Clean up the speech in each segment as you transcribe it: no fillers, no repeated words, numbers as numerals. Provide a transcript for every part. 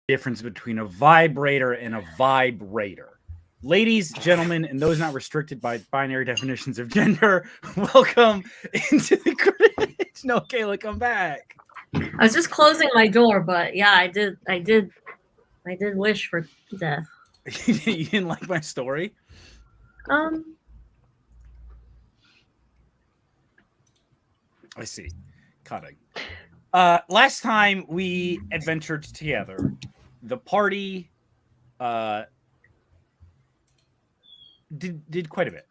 difference between a vibrator and a vibrator. Ladies, gentlemen, and those not restricted by binary definitions of gender, welcome into the crypt. No, Kayla, come back. I was just closing my door, but yeah, I did wish for death. You didn't like my story? I see. Cutting. Last time we adventured together, the party did quite a bit.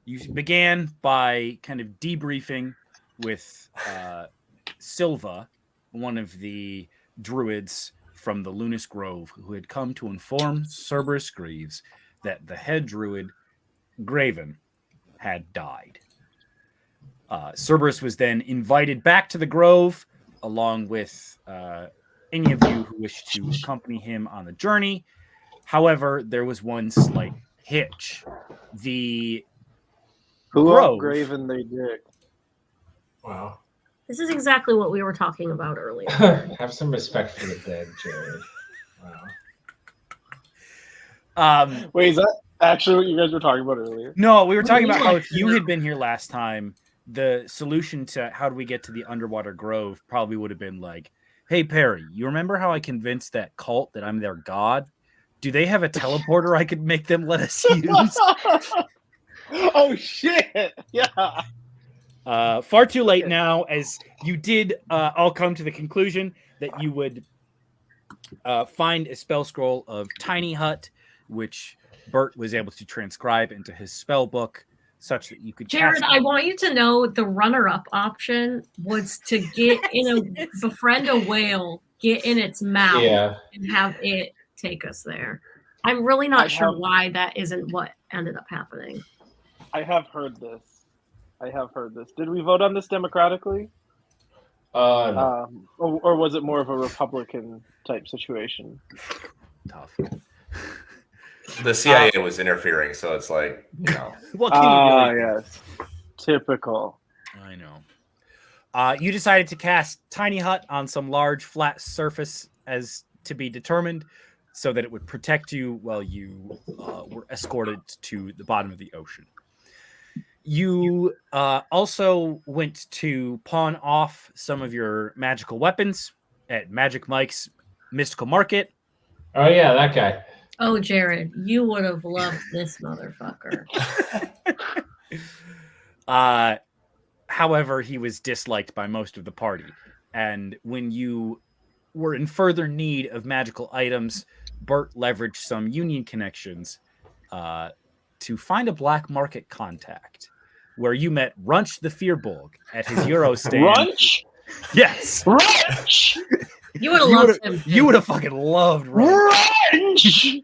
You began by kind of debriefing with Silva, one of the druids from the Lunas Grove, who had come to inform Cerberus Greaves that the head druid, Graven, had died. Cerberus was then invited back to the Grove, along with any of you who wished to accompany him on the journey. However, there was one slight hitch. The Who Grove, Graven they dick. Wow. This is exactly what we were talking about earlier. Have some respect for the dead, Jared. Wow. Wait, is that actually what you guys were talking about earlier? No, we were talking about how if you had been here last time, the solution to how do we get to the underwater grove probably would have been like, hey, Perry, you remember how I convinced that cult that I'm their god? Do they have a teleporter I could make them let us use? Oh, shit! Yeah. Far too late now, as you did all come to the conclusion that you would find a spell scroll of Tiny Hut, which Bert was able to transcribe into his spell book, such that you could Jared, I want you to know the runner-up option was to befriend a whale, get in its mouth, and have it take us there. I'm really not sure why that isn't what ended up happening. I have heard this. Did we vote on this democratically? No. Or was it more of a Republican type situation? Tough. The CIA was interfering, so it's like, you know. What can you really do? Yes. Typical. I know. You decided to cast Tiny Hut on some large flat surface as to be determined, so that it would protect you while you were escorted to the bottom of the ocean. You also went to pawn off some of your magical weapons at Magic Mike's Mystical Market. Oh, yeah, that guy. Oh, Jared, you would have loved this motherfucker. However, he was disliked by most of the party. And when you were in further need of magical items, Bert leveraged some union connections to find a black market contact, where you met Runch the Fearbulg at his Euro stand. Runch? Yes. Runch! You would have loved him. You would have fucking loved Runch!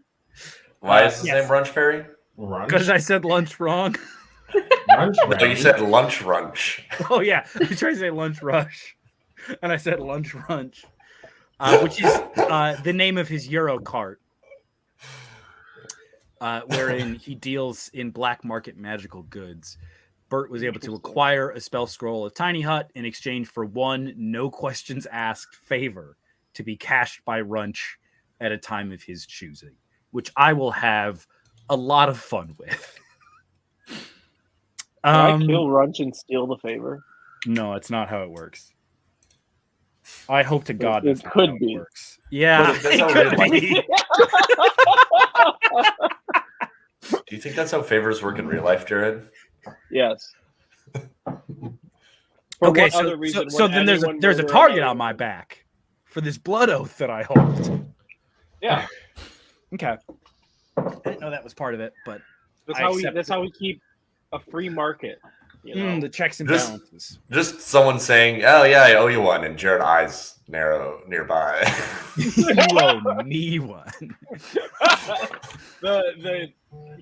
Why is his name Runch, Perry? Because I said lunch wrong. Runch? No, you said lunch runch. Oh, yeah. I tried to say lunch rush. And I said lunch runch. Which is the name of his Euro cart. Wherein he deals in black market magical goods. Bert was able to acquire a spell scroll of Tiny Hut in exchange for one no questions asked favor to be cashed by Runch at a time of his choosing, which I will have a lot of fun with. Can I kill Runch and steal the favor? No, it's not how it works. I hope to God it could be. Works. Yeah, it could be. Do you think that's how favors work in real life, Jared? Yes. Okay, so then there's a target on my back for this blood oath that I hold. Yeah. Okay. I didn't know that was part of it, but that's how we keep a free market. You know? The checks and balances. Just someone saying, "Oh yeah, I owe you one," and Jared eyes narrow nearby. You owe me one. the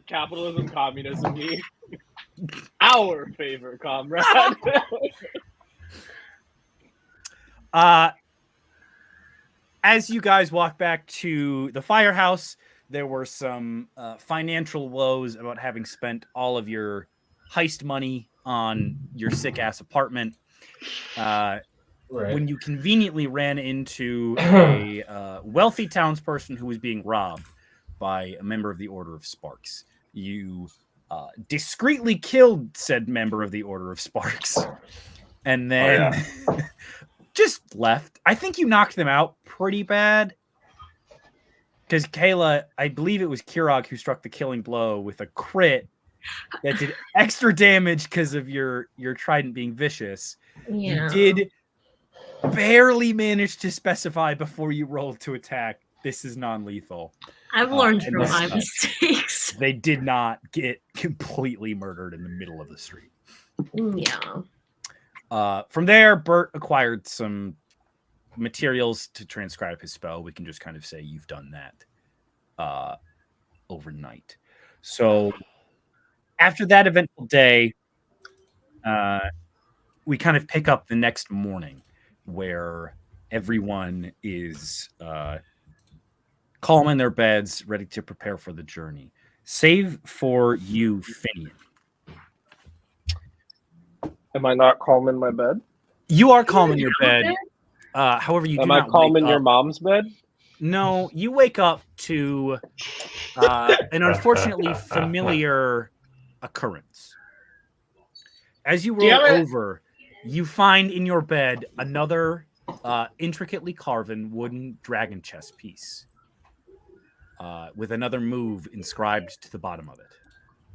capitalism, communism, our favor, comrade. As you guys walk back to the firehouse, there were some financial woes about having spent all of your heist money on your sick ass apartment. when you conveniently ran into a wealthy townsperson who was being robbed by a member of the Order of Sparks. You discreetly killed said member of the Order of Sparks, and then just left. I think you knocked them out pretty bad. Because Kayla, I believe it was Kirog who struck the killing blow with a crit that did extra damage because of your trident being vicious. Yeah. You did barely manage to specify before you rolled to attack. This is non-lethal. I've learned from my mistakes. They did not get completely murdered in the middle of the street. Yeah. From there, Bert acquired some materials to transcribe his spell. We can just kind of say you've done that overnight. So after that eventful day, we kind of pick up the next morning where everyone is calm in their beds, ready to prepare for the journey. Save for you, Finian. Am I not calm in my bed? You are calm in your bed. However, you Am do I not calm wake in your up. mom's bed? No, you wake up to an unfortunately familiar occurrence. As you roll over, you find in your bed another intricately carven wooden dragon chess piece with another move inscribed to the bottom of it.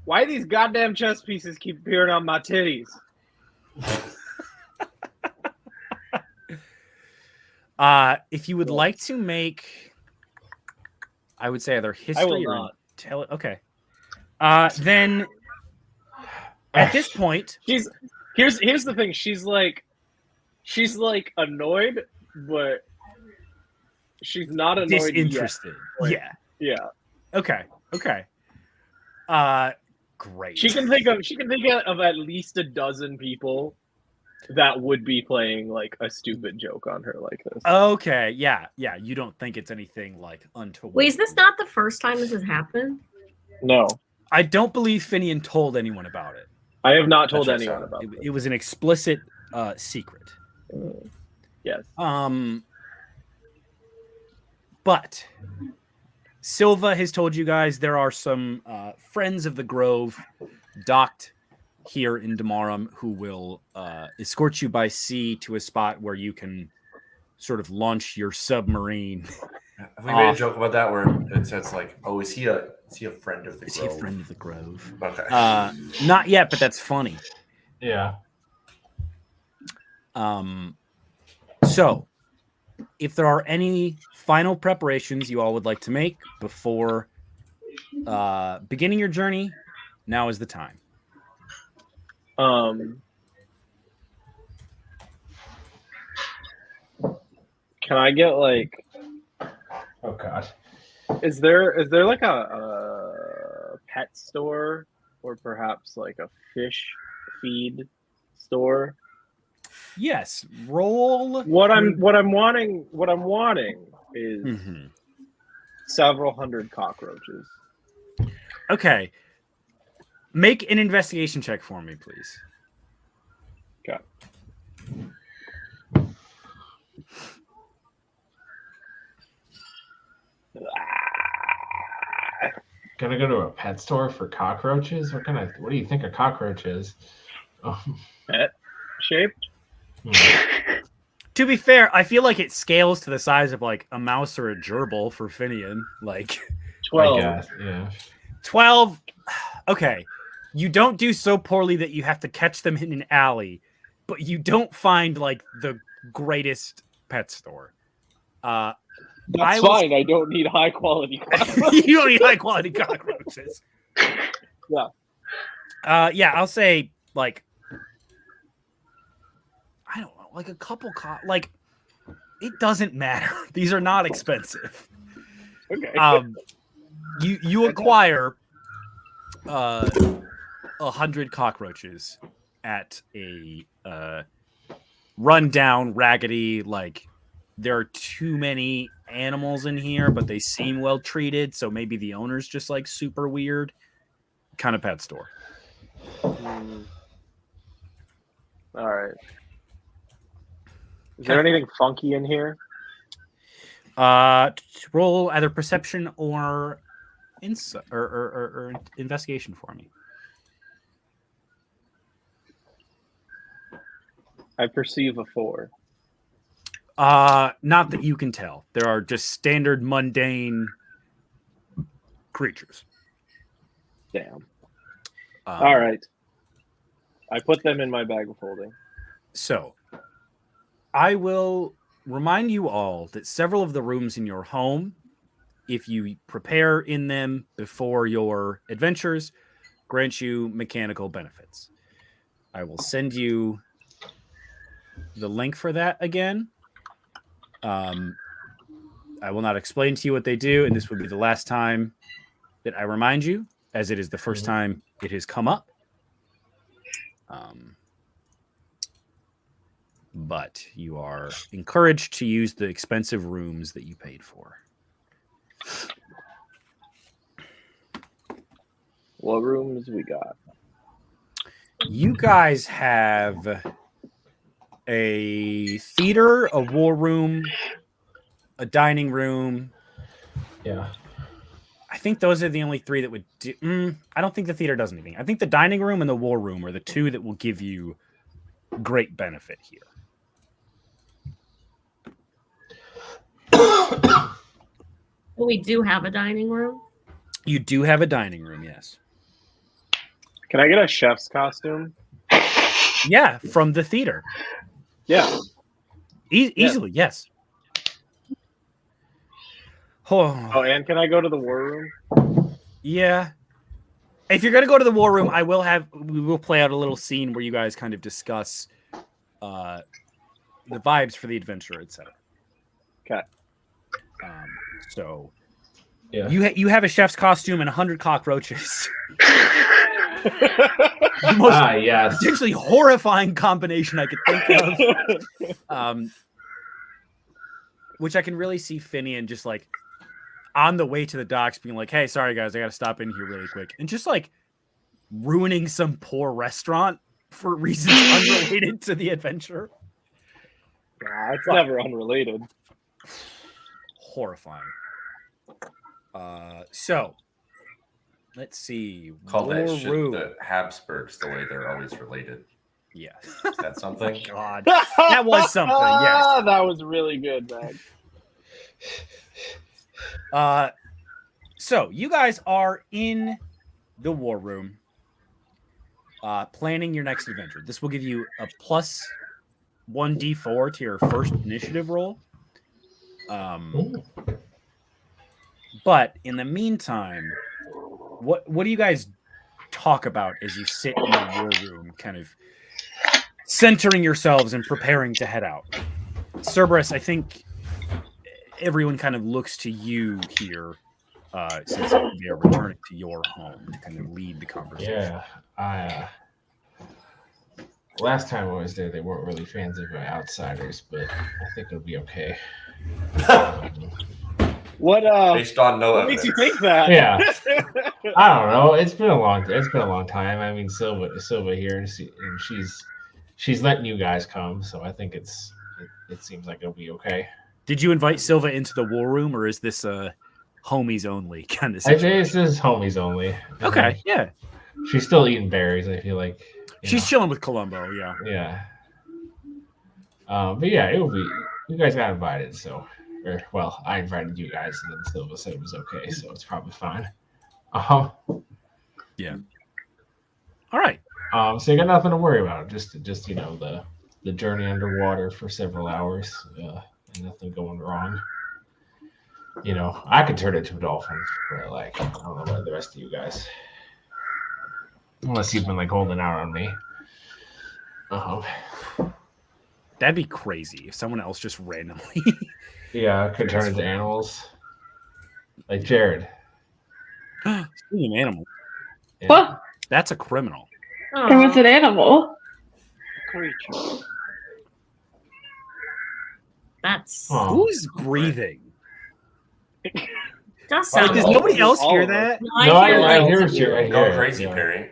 Why these goddamn chess pieces keep appearing on my titties? If you would like to make, I would say either history I will or not. tell it. Okay. Then at this point, here's the thing. She's like annoyed, but she's not annoyed disinterested. Yet. Yeah. Okay. Great. She can think of at least a dozen people that would be playing like a stupid joke on her like this. Okay. Yeah. You don't think it's anything like untoward. Wait, is this not the first time this has happened? No. I don't believe Finian told anyone about it. I have not told anyone about it. It was an explicit secret. Yes. But Silva has told you guys there are some friends of the Grove docked here in Demarum who will escort you by sea to a spot where you can sort of launch your submarine. Have we made a joke about that where it's like, oh, is he a friend of the Grove? Is he a friend of the Grove? Okay. Not yet, but that's funny. Yeah. So, if there are any final preparations you all would like to make before beginning your journey, now is the time. Can I get like? Oh God. Is there like a pet store or perhaps like a fish feed store? Yes, roll. What I'm wanting is several hundred cockroaches. Okay. Make an investigation check for me, please. Okay. Gonna go to a pet store for cockroaches? What do you think a cockroach is? Pet shaped? To be fair, I feel like it scales to the size of like a mouse or a gerbil for Finian. Like 12. I guess, yeah. 12. Okay. You don't do so poorly that you have to catch them in an alley, but you don't find like the greatest pet store. That's fine. I don't need high quality cockroaches. You don't need high quality cockroaches. Yeah. Yeah, I'll say like I don't know, like a couple like it doesn't matter. These are not expensive. Okay. You acquire 100 cockroaches at a rundown, raggedy, like there are too many animals in here, but they seem well treated, so maybe the owner's just like super weird kind of pet store. All right. Is there anything funky in here? Roll either perception or or investigation for me. I perceive a 4. Not that you can tell. There are just standard mundane creatures. Damn. All right. I put them in my bag of holding. So, I will remind you all that several of the rooms in your home, if you prepare in them before your adventures, grant you mechanical benefits. I will send you the link for that again. I will not explain to you what they do, and this will be the last time that I remind you, as it is the first time it has come up. But you are encouraged to use the expensive rooms that you paid for. What rooms we got? You guys have a theater, a war room, a dining room. Yeah. I think those are the only 3 that would do. I don't think the theater does anything. I think the dining room and the war room are the 2 that will give you great benefit here. We do have a dining room. You do have a dining room, yes. Can I get a chef's costume? Yeah, from the theater. Yeah. Easily, yes. Oh, and can I go to the war room? Yeah. If you're gonna go to the war room, we will play out a little scene where you guys kind of discuss the vibes for the adventure, etc. Okay. So Yeah. you have a chef's costume and 100 cockroaches. The most yes. potentially horrifying combination I could think of. Which I can really see Finian just like on the way to the docks being like, hey, sorry guys, I gotta stop in here really quick. And just like ruining some poor restaurant for reasons unrelated to the adventure. Nah, it's never unrelated. Horrifying. So let's see. Call that shit room. the Habsburgs the way they're always related. Yeah. Is that something? God. That was something, yes. That was really good, man. So you guys are in the war room, planning your next adventure. This will give you a plus 1d4 to your first initiative roll. But in the meantime, what do you guys talk about as you sit in the war room, kind of centering yourselves and preparing to head out? Cerberus, I think everyone kind of looks to you here, since they are returning to your home to kind of lead the conversation. Yeah, last time I was there, they weren't really fans of outsiders, but I think it'll be okay. What Based on no what evidence. makes you think that? Yeah, I don't know. It's been a long time. I mean, Silva here, and she's letting you guys come, so I think it seems like it'll be okay. Did you invite Silva into the war room, or is this a homies only kind of situation? This is homies only. Okay, yeah. She's still eating berries, I feel like. She's chilling with Columbo, yeah. Yeah. But yeah, it'll be. You guys got invited, so. Well, I invited you guys, and then Silva said it was okay, so it's probably fine. Yeah. All right. So you got nothing to worry about. Just the journey underwater for several hours, and nothing going wrong. I could turn into a dolphin, but I don't know about the rest of you guys, unless you've been holding out on me. That'd be crazy if someone else just randomly. Yeah, I could turn into animals, like Jared. Speaking of animal, Yeah. What? that's a criminal. It was an animal. Creature. That's Oh. Who's breathing? does Like, sound. does all nobody of else us. hear that? No, No, I like- hear you. I Go hear it, crazy, yeah. Perry.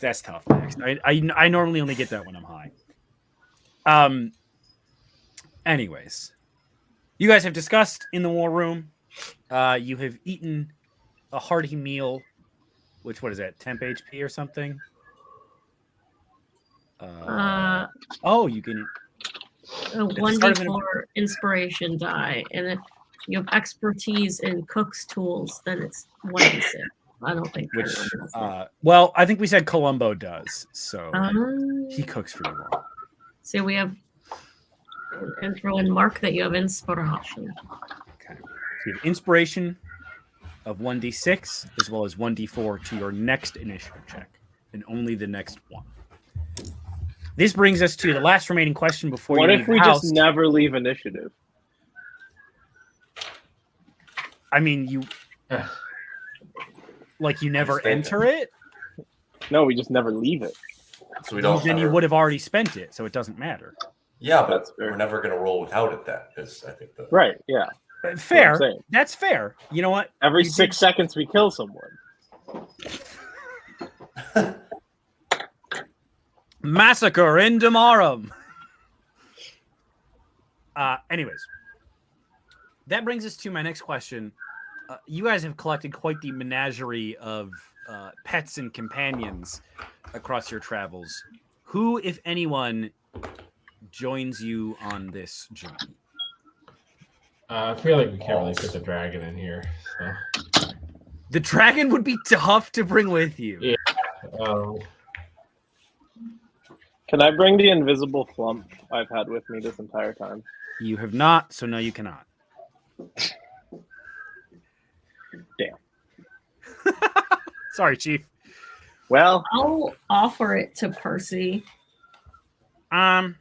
That's tough, Max. I normally only get that when I'm high. Anyways, you guys have discussed in the war room. You have eaten a hearty meal, which, what is that, temp HP or something? You can... A 1d4 inspiration die, and if you have expertise in cook's tools, then it's 1d6. I don't think. Which, well, I think we said Columbo does, so he cooks for you all. So we have, and throw in mark that you have inspiration. Okay. So you have inspiration of 1d6 as well as 1d4 to your next initiative check, and only the next one. This brings us to the last remaining question before what you if leave we the house. just never leave initiative? I mean, you never enter it? No, we just never leave it. So we don't. Then you would have already spent it, so it doesn't matter. Yeah, but we're never going to roll without it. That is, I think. Right. Yeah. Fair. That's fair. You know what? Every 6 seconds we kill someone. Massacre in Demarum. Anyways, that brings us to my next question. You guys have collected quite the menagerie of pets and companions across your travels. Who, if anyone, joins you on this journey? I feel like we can't really fit the dragon in here. So. The dragon would be tough to bring with you. Yeah. Can I bring the invisible flump I've had with me this entire time? You have not, so no, you cannot. Damn. Sorry, Chief. Well, I'll offer it to Percy. No,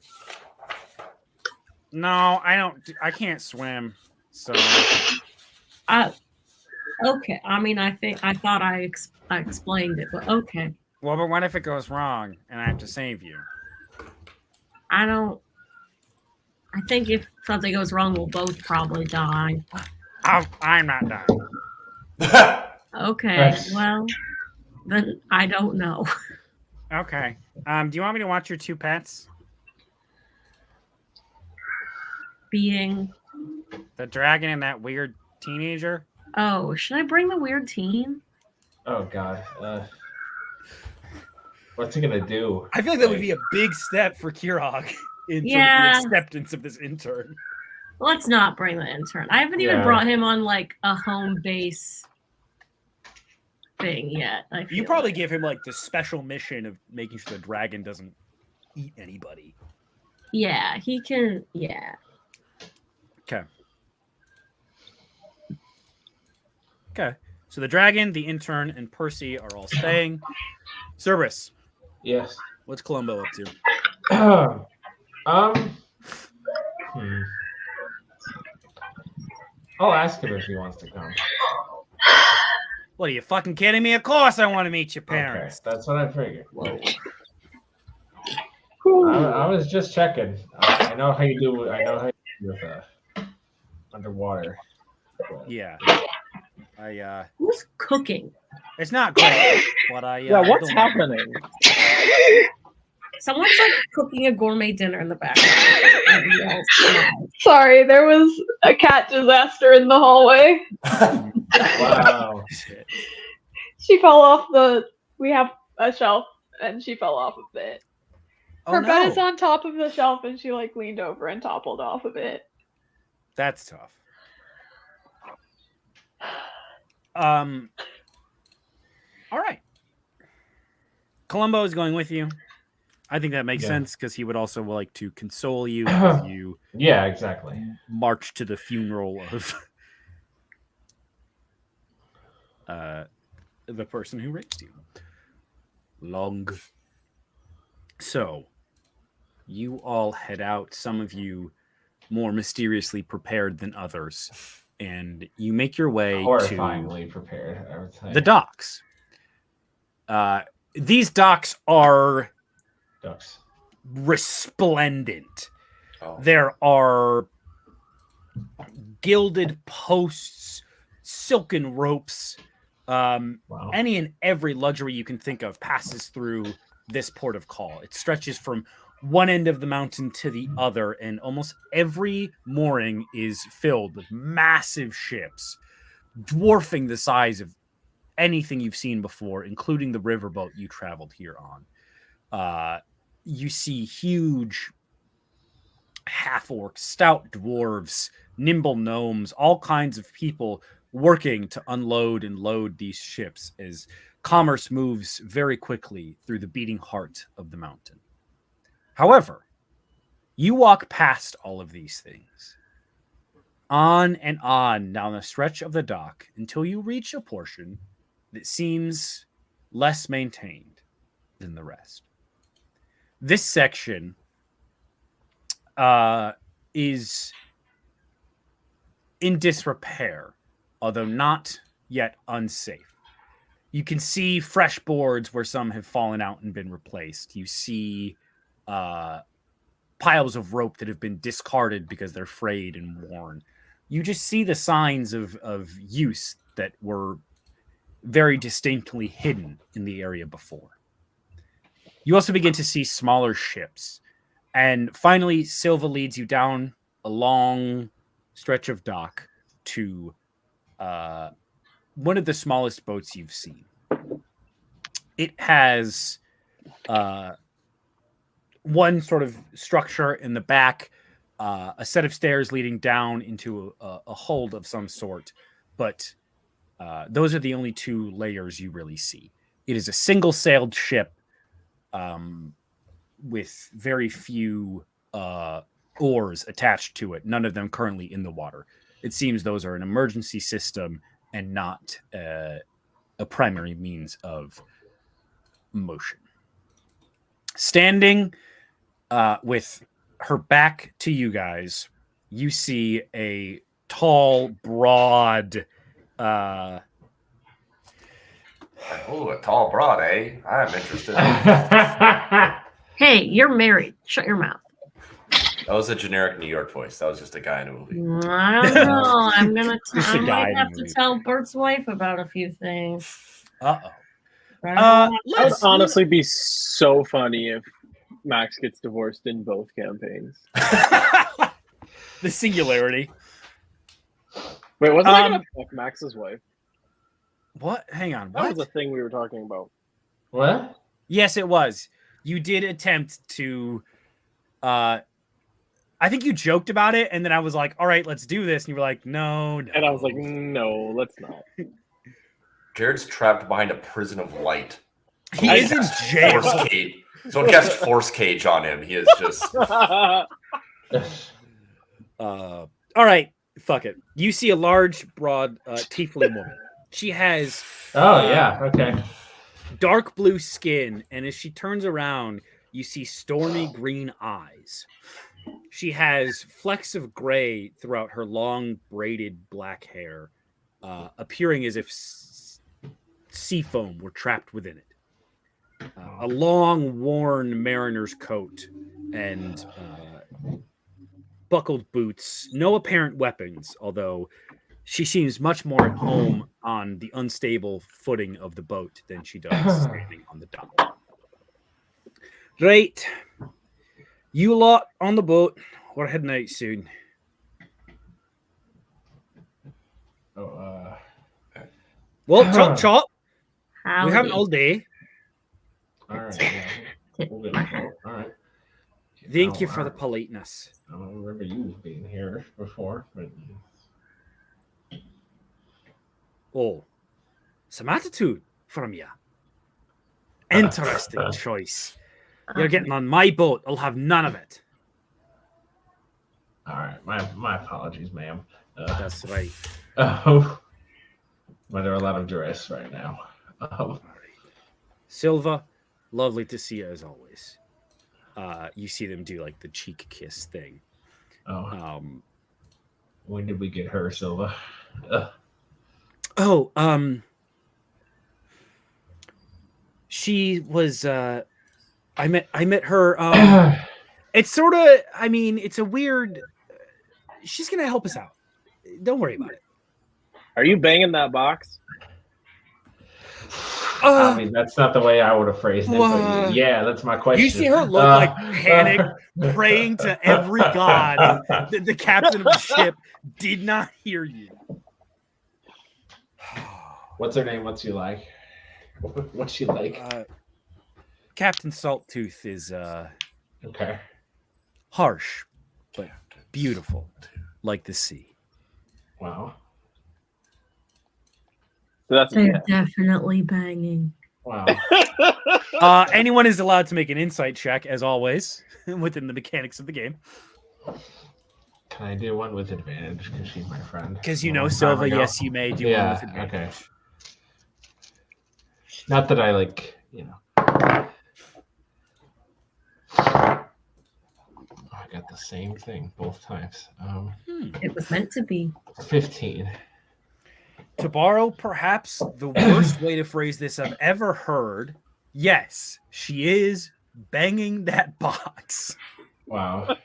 I don't. I can't swim, so. Okay. I mean, I thought I explained it, but okay. Well, but what if it goes wrong and I have to save you? I think if something goes wrong, we'll both probably die. I'm not dying. Okay, well, then I don't know. Okay. Do you want me to watch your two pets? Being the dragon and that weird teenager? Oh, should I bring the weird teen? Oh, God. What's he going to do? I feel like that would be a big step for Kirog in the acceptance of this intern. Let's not bring the intern. I haven't even brought him on like a home base thing yet. You probably give him like the special mission of making sure the dragon doesn't eat anybody. Yeah, he can. Yeah. Okay. So the dragon, the intern, and Percy are all staying. Cerberus. Yes. What's Columbo up to? I'll ask him if he wants to come. What, are you fucking kidding me? Of course I want to meet your parents. Okay, that's what I figured. I was just checking. I know how you do. I know how you do with underwater. Yeah. Who's cooking? It's not great, but what's happening? Someone's like cooking a gourmet dinner in the background. Sorry, there was a cat disaster in the hallway. Wow. She fell off we have a shelf and she fell off of it. Her bed is on top of the shelf and she like leaned over and toppled off of it. That's tough. All right. Columbo is going with you. I think that makes sense because he would also like to console you as you exactly march to the funeral of the person who raised you. Long. So you all head out, some of you more mysteriously prepared than others, and you make your way horrifyingly prepared, I would say. The docks. These docks are resplendent. There are gilded posts, silken ropes, Wow. Any and every luxury you can think of passes through this port of call. It stretches from one end of the mountain to the other, and almost every mooring is filled with massive ships, dwarfing the size of anything you've seen before, including the riverboat you traveled here on. You see huge half-orcs, stout dwarves, nimble gnomes, all kinds of people working to unload and load these ships as commerce moves very quickly through the beating heart of the mountain. However, you walk past all of these things, on and on down the stretch of the dock until you reach a portion that seems less maintained than the rest. This section is in disrepair, although not yet unsafe. You can see fresh boards where some have fallen out and been replaced. You see piles of rope that have been discarded because they're frayed and worn. You just see the signs of use that were very distinctly hidden in the area before. You also begin to see smaller ships. And finally, Silva leads you down a long stretch of dock to one of the smallest boats you've seen. It has one sort of structure in the back, a set of stairs leading down into a hold of some sort, but those are the only two layers you really see. It is a single-sailed ship with very few oars attached to it, none of them currently in the water. It seems those are an emergency system and not a primary means of motion. Standing with her back to you guys, you see a tall, broad... Oh, a tall broad, eh? I'm interested. Hey, you're married. Shut your mouth. That was a generic New York voice. That was just a guy in a movie. I don't know. I'm gonna. Just I a guy might have in to the tell Bert's wife about a few things. Uh-oh. Right? That would Let's honestly be so funny if Max gets divorced in both campaigns. the singularity. Wait, wasn't I gonna fuck Max's wife? What? Hang on. That What? was the thing we were talking about. What? Yes, it was. You did attempt to. I think you joked about it, and then I was like, "All right, let's do this," and you were like, "No, no." And I was like, no, let's not. Jared's trapped behind a prison of light. He is in jail. Force cage. Someone cast force cage on him. He is just. All right, fuck it. You see a large, broad, tiefling woman. She has Oh yeah. Okay. dark blue skin, and as she turns around, you see stormy green eyes. She has flecks of gray throughout her long, braided black hair, appearing as if sea foam were trapped within it. A long, worn mariner's coat and buckled boots. No apparent weapons, although she seems much more at home on the unstable footing of the boat than she does standing on the dock. Right. You lot on the boat. We're heading out soon. Oh, Well, chop chop. Howdy. We have an all day. all right. Yeah. We'll get it. All right. Thank you for the politeness. I don't remember you being here before, but Oh, some attitude from you. Interesting choice. You're getting on my boat. I'll have none of it. all right. My apologies, ma'am. That's right. Oh, I'm under a lot of duress right now. All right. Silva, lovely to see you as always. You see them do like the cheek kiss thing. When did we get her, Silva? She was I met her it's sort of, I mean, it's a weird, she's gonna help us out. Don't worry about it. Are you banging that box? I mean, that's not the way I would have phrased it, but yeah, that's my question. You see her look like panic, praying to every god that the captain of the ship did not hear you. What's her name? What's she like? What's she like? Captain Salttooth is Okay. harsh, but beautiful, like the sea. Wow. So that's They're definitely banging. Wow. Anyone is allowed to make an insight check, as always, within the mechanics of the game. Can I do one with advantage because she's my friend? Because you know Silva, yes, you may do one with advantage. Okay. Not that I like, I got the same thing both times. It was meant to be. 15. To borrow perhaps the worst way to phrase this I've ever heard, yes, she is banging that box. Wow.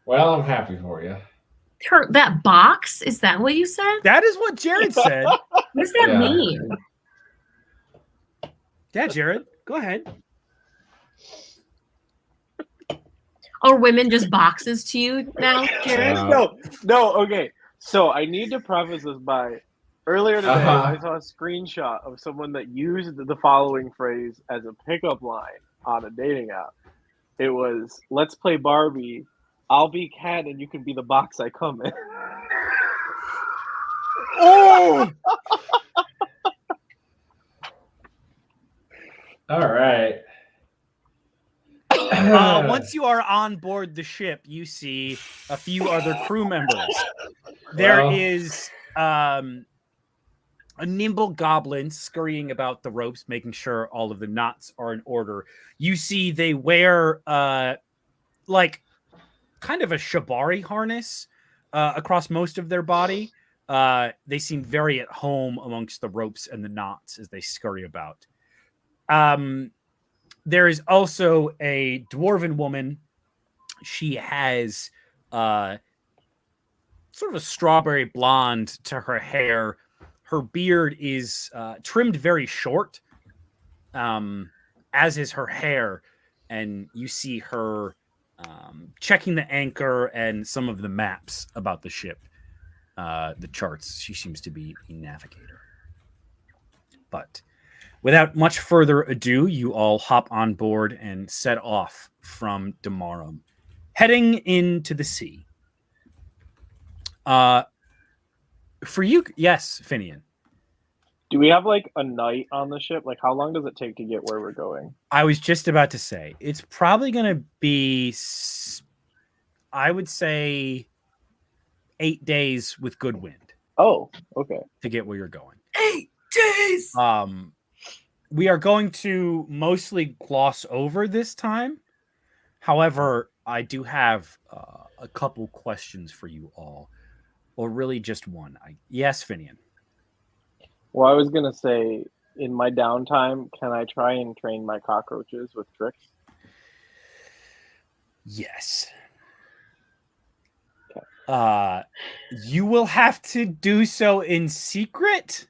Well, I'm happy for you. That box? Is that what you said? That is what Jared said. What does that mean? Yeah, Jared, go ahead. Are women just boxes to you now, Jared? No, okay. So I need to preface this by earlier today I saw a screenshot of someone that used the following phrase as a pickup line on a dating app. It was, "Let's play Barbie. I'll be Ken and you can be the box I come in." Oh! All right. Once you are on board the ship, you see a few other crew members. There is a nimble goblin scurrying about the ropes, making sure all of the knots are in order. You see they wear like kind of a shibari harness across most of their body. They seem very at home amongst the ropes and the knots as they scurry about. There is also a dwarven woman. She has sort of a strawberry blonde to her hair. Her beard is trimmed very short, as is her hair. And you see her checking the anchor and some of the maps about the ship, the charts. She seems to be a navigator. But without much further ado, you all hop on board and set off from Demarum, heading into the sea. For you, yes, Finian. Do we have like a night on the ship? Like, how long does it take to get where we're going? I was just about to say, it's probably going to be, I would say, 8 days with good wind. Oh, okay. To get where you're going. 8 days! We are going to mostly gloss over this time. However, I do have a couple questions for you all. Or really just one. Yes, Finian. Well, I was going to say, in my downtime, can I try and train my cockroaches with tricks? Yes. Okay. You will have to do so in secret.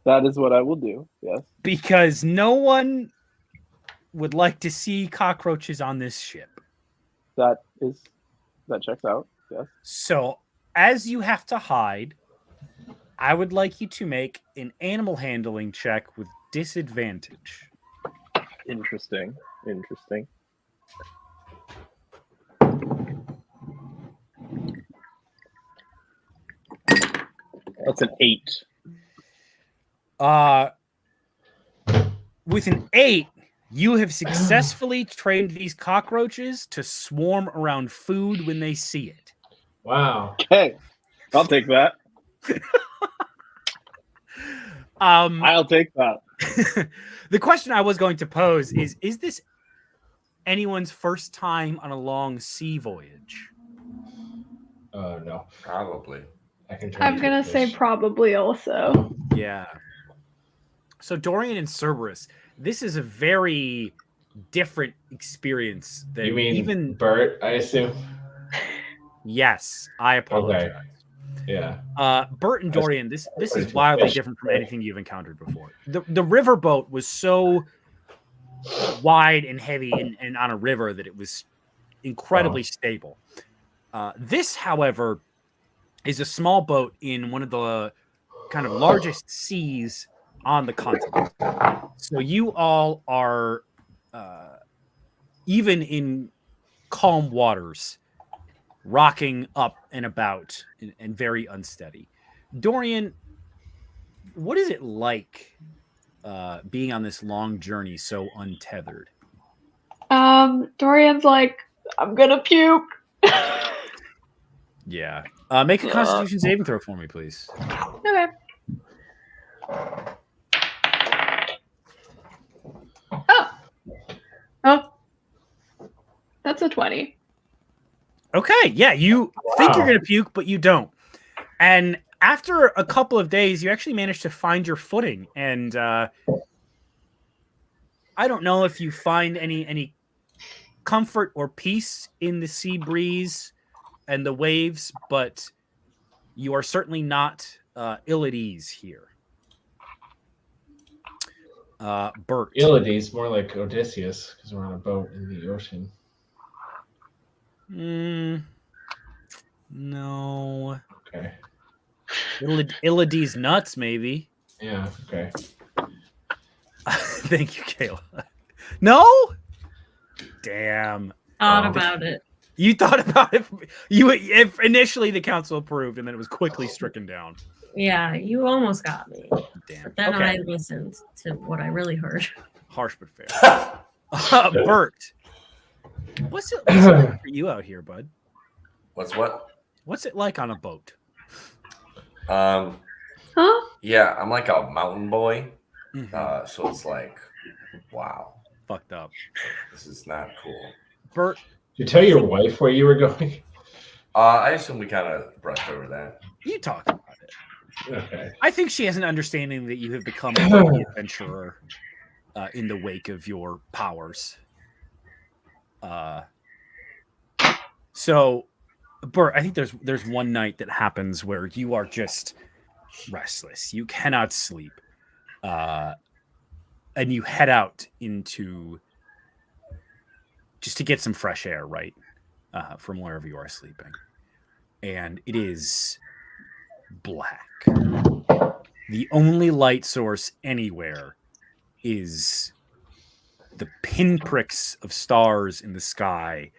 That is what I will do, yes. Because no one would like to see cockroaches on this ship. That checks out, yes. So, as you have to hide, I would like you to make an animal handling check with disadvantage. Interesting. That's an 8. With an 8, you have successfully trained these cockroaches to swarm around food when they see it. Wow. Okay, I'll take that. I'll take that. The question I was going to pose is this anyone's first time on a long sea voyage? No. Probably. I'm going to say probably also. Yeah. So Dorian and Cerberus, this is a very different experience than you mean even Bert, I assume? Yes, I apologize. Okay. Yeah. Bert and Dorian, this is wildly different from anything you've encountered before. The riverboat was so wide and heavy and on a river that it was incredibly stable. This, however, is a small boat in one of the kind of largest seas on the continent. So you all are, even in calm waters, rocking up and about and very unsteady. Dorian, what is it like being on this long journey so untethered? Dorian's like, I'm gonna puke. Yeah. Make a Constitution saving throw for me, please. Okay. Oh. That's a 20. Okay, yeah, you think you're going to puke, but you don't. And after a couple of days, you actually manage to find your footing. And I don't know if you find any comfort or peace in the sea breeze and the waves, but you are certainly not ill at ease here. Bert. Ill at ease, more like Odysseus, because we're on a boat in the ocean. No. Okay. Illides nuts, maybe. Yeah, okay. Thank you, Kayla. No? Damn. Thought about it. You thought about it. If initially the council approved, and then it was quickly stricken down. Yeah, you almost got me. Damn. But then I listened to what I really heard. Harsh but fair. Bert, what's it like for you out here, bud? What's it like on a boat? Yeah, I'm like a mountain boy. So it's like, wow. Fucked up. This is not cool. Bert, did you tell your wife where you were going? I assume we kind of brushed over that. You talked about it. Okay. I think she has an understanding that you have become an adventurer in the wake of your powers. So, Bert, I think there's one night that happens where you are just restless. You cannot sleep. And you head out into just to get some fresh air, right? From wherever you are sleeping. And it is black. The only light source anywhere is the pinpricks of stars in the sky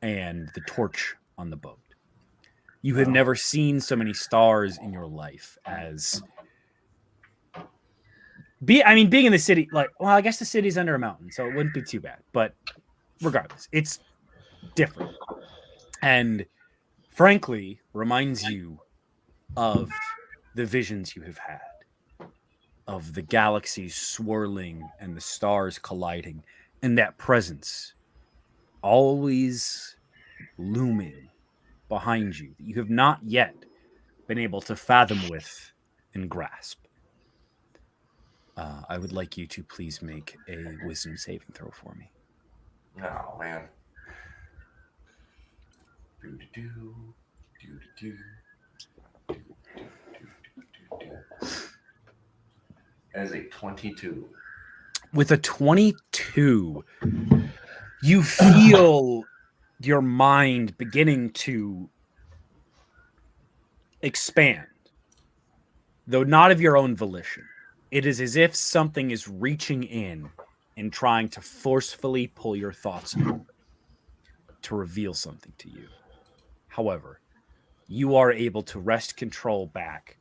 and the torch on the boat. You have never seen so many stars in your life as being in the city. I guess the city's under a mountain, so it wouldn't be too bad. But regardless, it's different. And frankly, reminds you of the visions you have had, of the galaxies swirling and the stars colliding, and that presence always looming behind you that you have not yet been able to fathom with and grasp. I would like you to please make a wisdom saving throw for me. Oh, man. As a 22. With a 22, you feel your mind beginning to expand, though not of your own volition. It is as if something is reaching in and trying to forcefully pull your thoughts out to reveal something to you. However, you are able to wrest control back,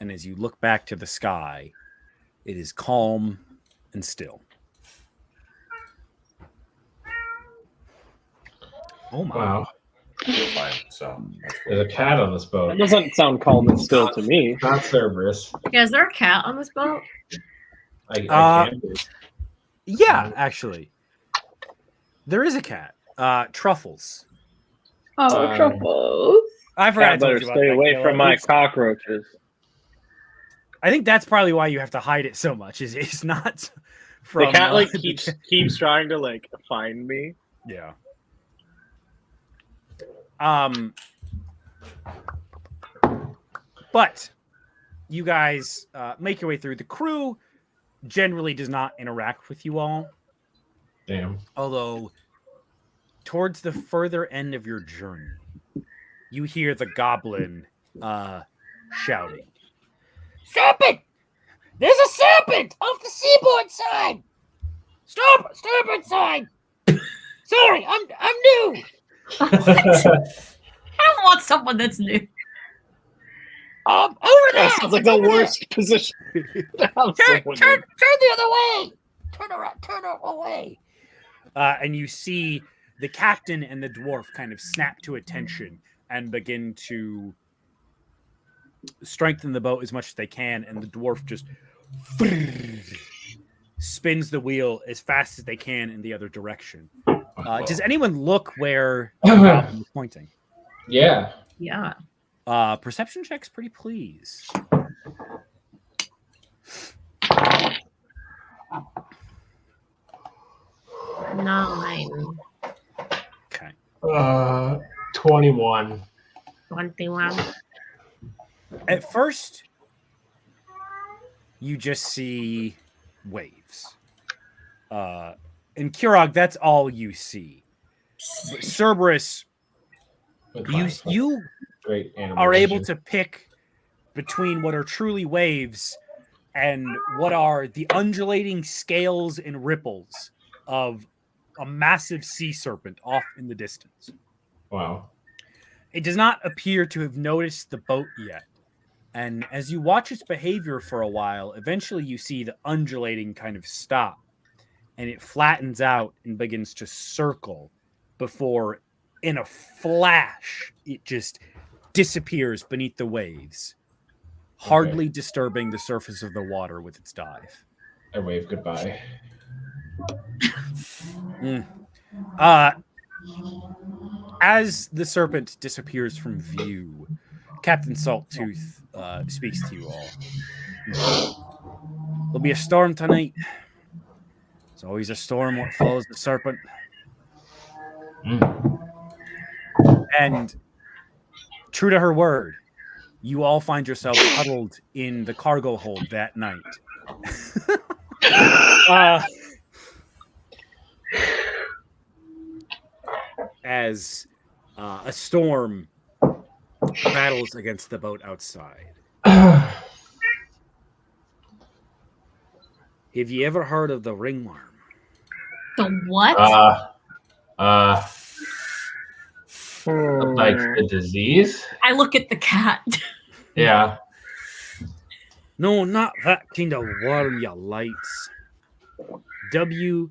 and as you look back to the sky, it is calm and still. Oh my! Wow. Fine. So there's a cat on this boat. That doesn't sound calm and still to me. Not Cerberus. Yeah, is there a cat on this boat? I can't do. Yeah, actually, there is a cat. Truffles. Oh, Truffles. I forgot. I better stay away from my cockroaches. I think that's probably why you have to hide it so much. Is it's not from the cat keeps trying to find me. Yeah. But you guys make your way through. The crew generally does not interact with you all. Damn. Although, towards the further end of your journey, you hear the goblin shouting, "Serpent! There's a serpent off the seaboard side! Starboard side! Sorry, I'm new!" I don't want someone that's new. Over there! That sounds like the worst position. Turn the other way! Turn away! And you see the captain and the dwarf kind of snap to attention and begin to strengthen the boat as much as they can, and the dwarf just spins the wheel as fast as they can in the other direction. Does anyone look where the goblin is pointing? Yeah. Yeah. Perception checks, pretty please. 9. Okay. 21. 21. At first, you just see waves. In Kurog, that's all you see. But Cerberus, you Great animal are able vision. to pick between what are truly waves and what are the undulating scales and ripples of a massive sea serpent off in the distance. Wow. It does not appear to have noticed the boat yet. And as you watch its behavior for a while, eventually you see the undulating kind of stop. And it flattens out and begins to circle before, in a flash, it just disappears beneath the waves, hardly disturbing the surface of the water with its dive. I wave goodbye. As the serpent disappears from view, Captain Salttooth speaks to you all. There'll be a storm tonight. It's always a storm what follows the serpent. And true to her word, you all find yourselves huddled in the cargo hold that night. As a storm battles against the boat outside. Have you ever heard of the ringworm? The what? Like the disease? I look at the cat. Yeah. No, not that kind of worm, you lights. WYRM.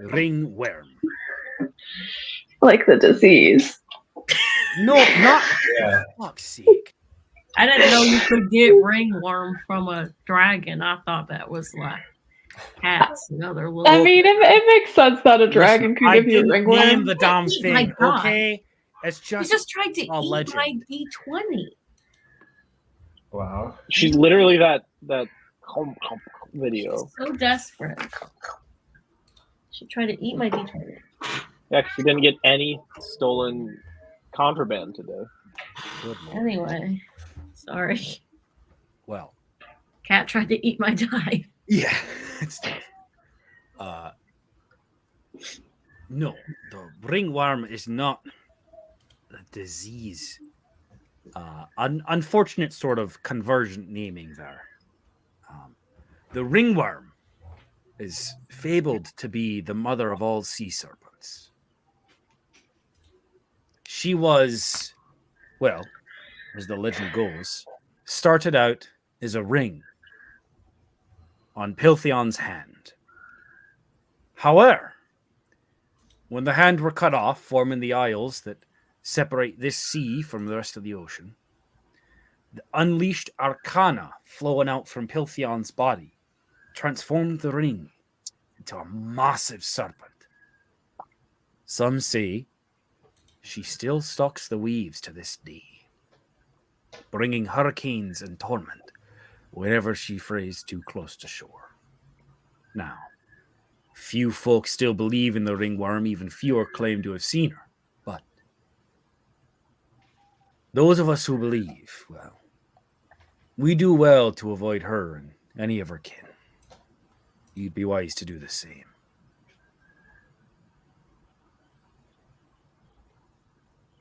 Ringworm. Like the disease. No, not Yeah. for fuck's sake. I didn't know you could get ringworm from a dragon. I thought that was like cats and other little. I mean, it makes sense that a dragon could give you a Name ringworm. the damn Oh thing, my God. okay? It's You just, just tried to eat legend. my D20. Wow. She's literally that video. She's so desperate. She tried to eat my D20. Yeah, 'cause she didn't get any stolen contraband today. Good Lord. Anyway, sorry. Well, Cat tried to eat my die. yeah, it's tough. No, the ringworm is not a disease. Unfortunate sort of convergent naming there. The ringworm is fabled to be the mother of all sea serpents. She was, well, as the legend goes, started out as a ring on Pilthion's hand. However, when the hand were cut off, forming the isles that separate this sea from the rest of the ocean, the unleashed arcana flowing out from Pilthion's body transformed the ring into a massive serpent. Some say she still stalks the weaves to this day, bringing hurricanes and torment wherever she frays too close to shore. Now, few folk still believe in the ringworm, even fewer claim to have seen her, but Those of us who believe, well, we do well to avoid her and any of her kin. You'd be wise to do the same.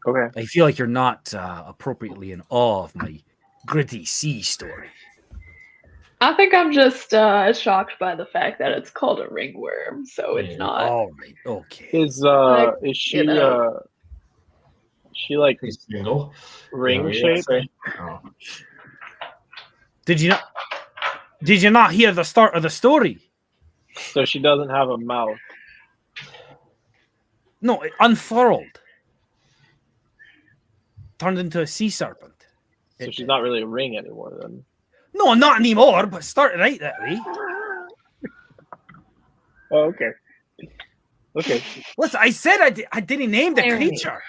Okay. I feel like you're not appropriately in awe of my gritty sea story. I think I'm just shocked by the fact that it's called a ringworm, so it's not. All right, okay. Is she she like He's single. ring shaped? Oh. Did you not hear the start of the story? So she doesn't have a mouth. No, it unfurled. Turned into a sea serpent. So she's not really a ring anymore then. No, not anymore, but started out that way. Oh, okay. Okay. Listen, I said I didn't name the creature.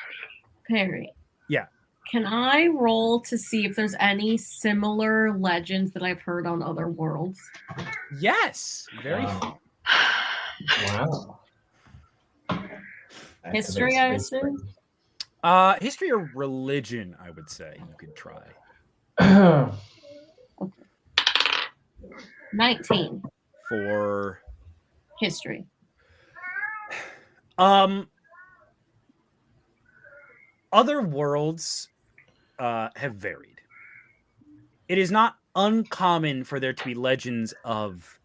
Perry. Yeah. Can I roll to see if there's any similar legends that I've heard on other worlds? Yes. Very fun. Wow. History, I assume? History or religion, I would say you could try. 19. For history. Other worlds have varied. It is not uncommon for there to be legends of,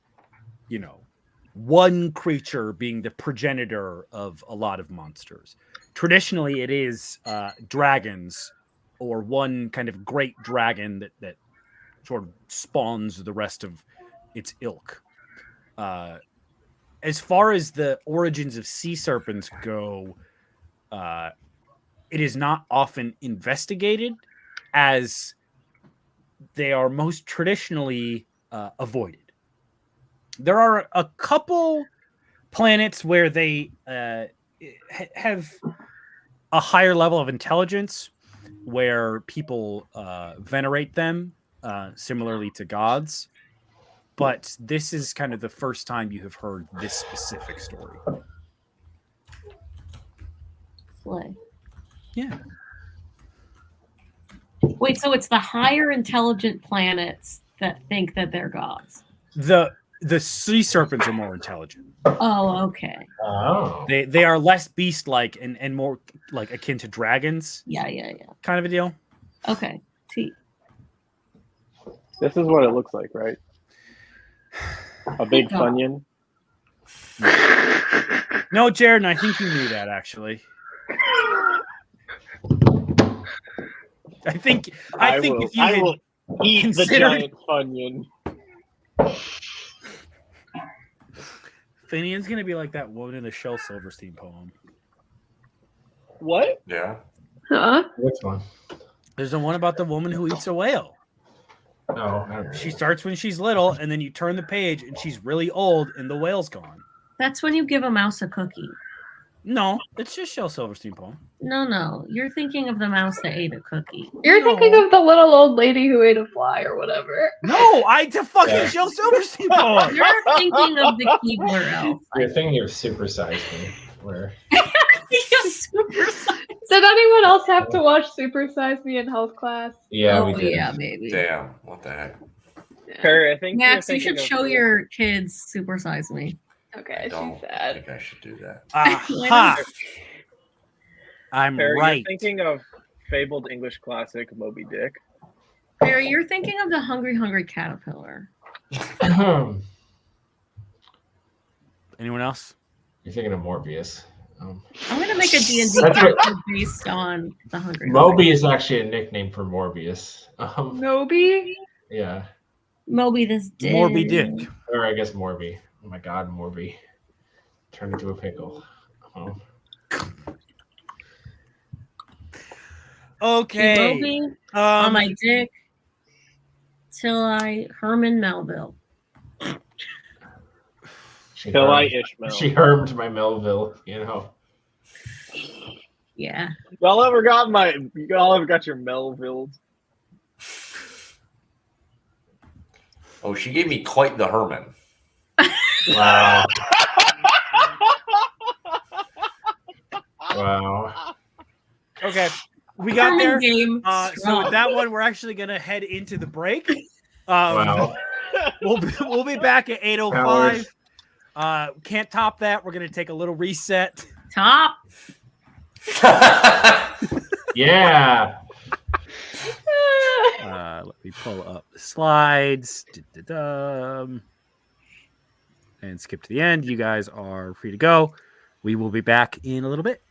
one creature being the progenitor of a lot of monsters. Traditionally, it is dragons or one kind of great dragon that sort of spawns the rest of its ilk. As far as the origins of sea serpents go, it is not often investigated, as they are most traditionally avoided. There are a couple planets where they have a higher level of intelligence, where people venerate them similarly to gods. But this is kind of the first time you have heard this specific story. Slay. Yeah. Wait, so it's the higher intelligent planets that think that they're gods? The sea serpents are more intelligent. Oh, okay. Oh. They are less beast-like and more like akin to dragons. Yeah. Kind of a deal. Okay. T. This is what it looks like, right? A big funyun. No, Jared, I think you knew that actually. I think I will eat the giant funyun. Finian's gonna be like that woman in the Shel Silverstein poem. What? Yeah. Huh? Which one? There's the one about the woman who eats a whale. No, I don't know. She starts when she's little, and then you turn the page, and she's really old, and the whale's gone. That's when you give a mouse a cookie. No, it's just Shel Silverstein poem. No. You're thinking of the mouse that ate a cookie. You're thinking of the little old lady who ate a fly or whatever. No, the fucking Shel Silverstein poem. You're thinking of the Keebler elf. You're thinking of Super Size Me, where Super Size. Did anyone else have to watch Super Size Me in health class? we did. Yeah, maybe. Damn. What the heck? Perry, I think Max, you should show your kids Super Size Me. Okay, I don't she's sad. think I should do that. Aha! I'm Perry, right. You're thinking of fabled English classic Moby Dick. Barry, you're thinking of the Hungry Caterpillar. Anyone else? You're thinking of Morbius. I'm gonna make a D&D character based on the Hungry. Moby is actually a nickname for Morbius. Moby? Yeah. Moby this dick. Morby Dick. Or I guess Morby. Oh my god, Morby. Turned into a pickle. Okay. Moby on my dick till I Herman Melville. She hermed my Melville, Yeah. Y'all ever got your Melville? Oh, she gave me quite the Herman. Wow. Wow. Okay. we got there. Game. So with that one, we're actually gonna head into the break. Wow. We'll be back at 8:05. Can't top that. We're gonna take a little reset. Top. Yeah. Let me pull up the slides. And skip to the end. You guys are free to go. We will be back in a little bit.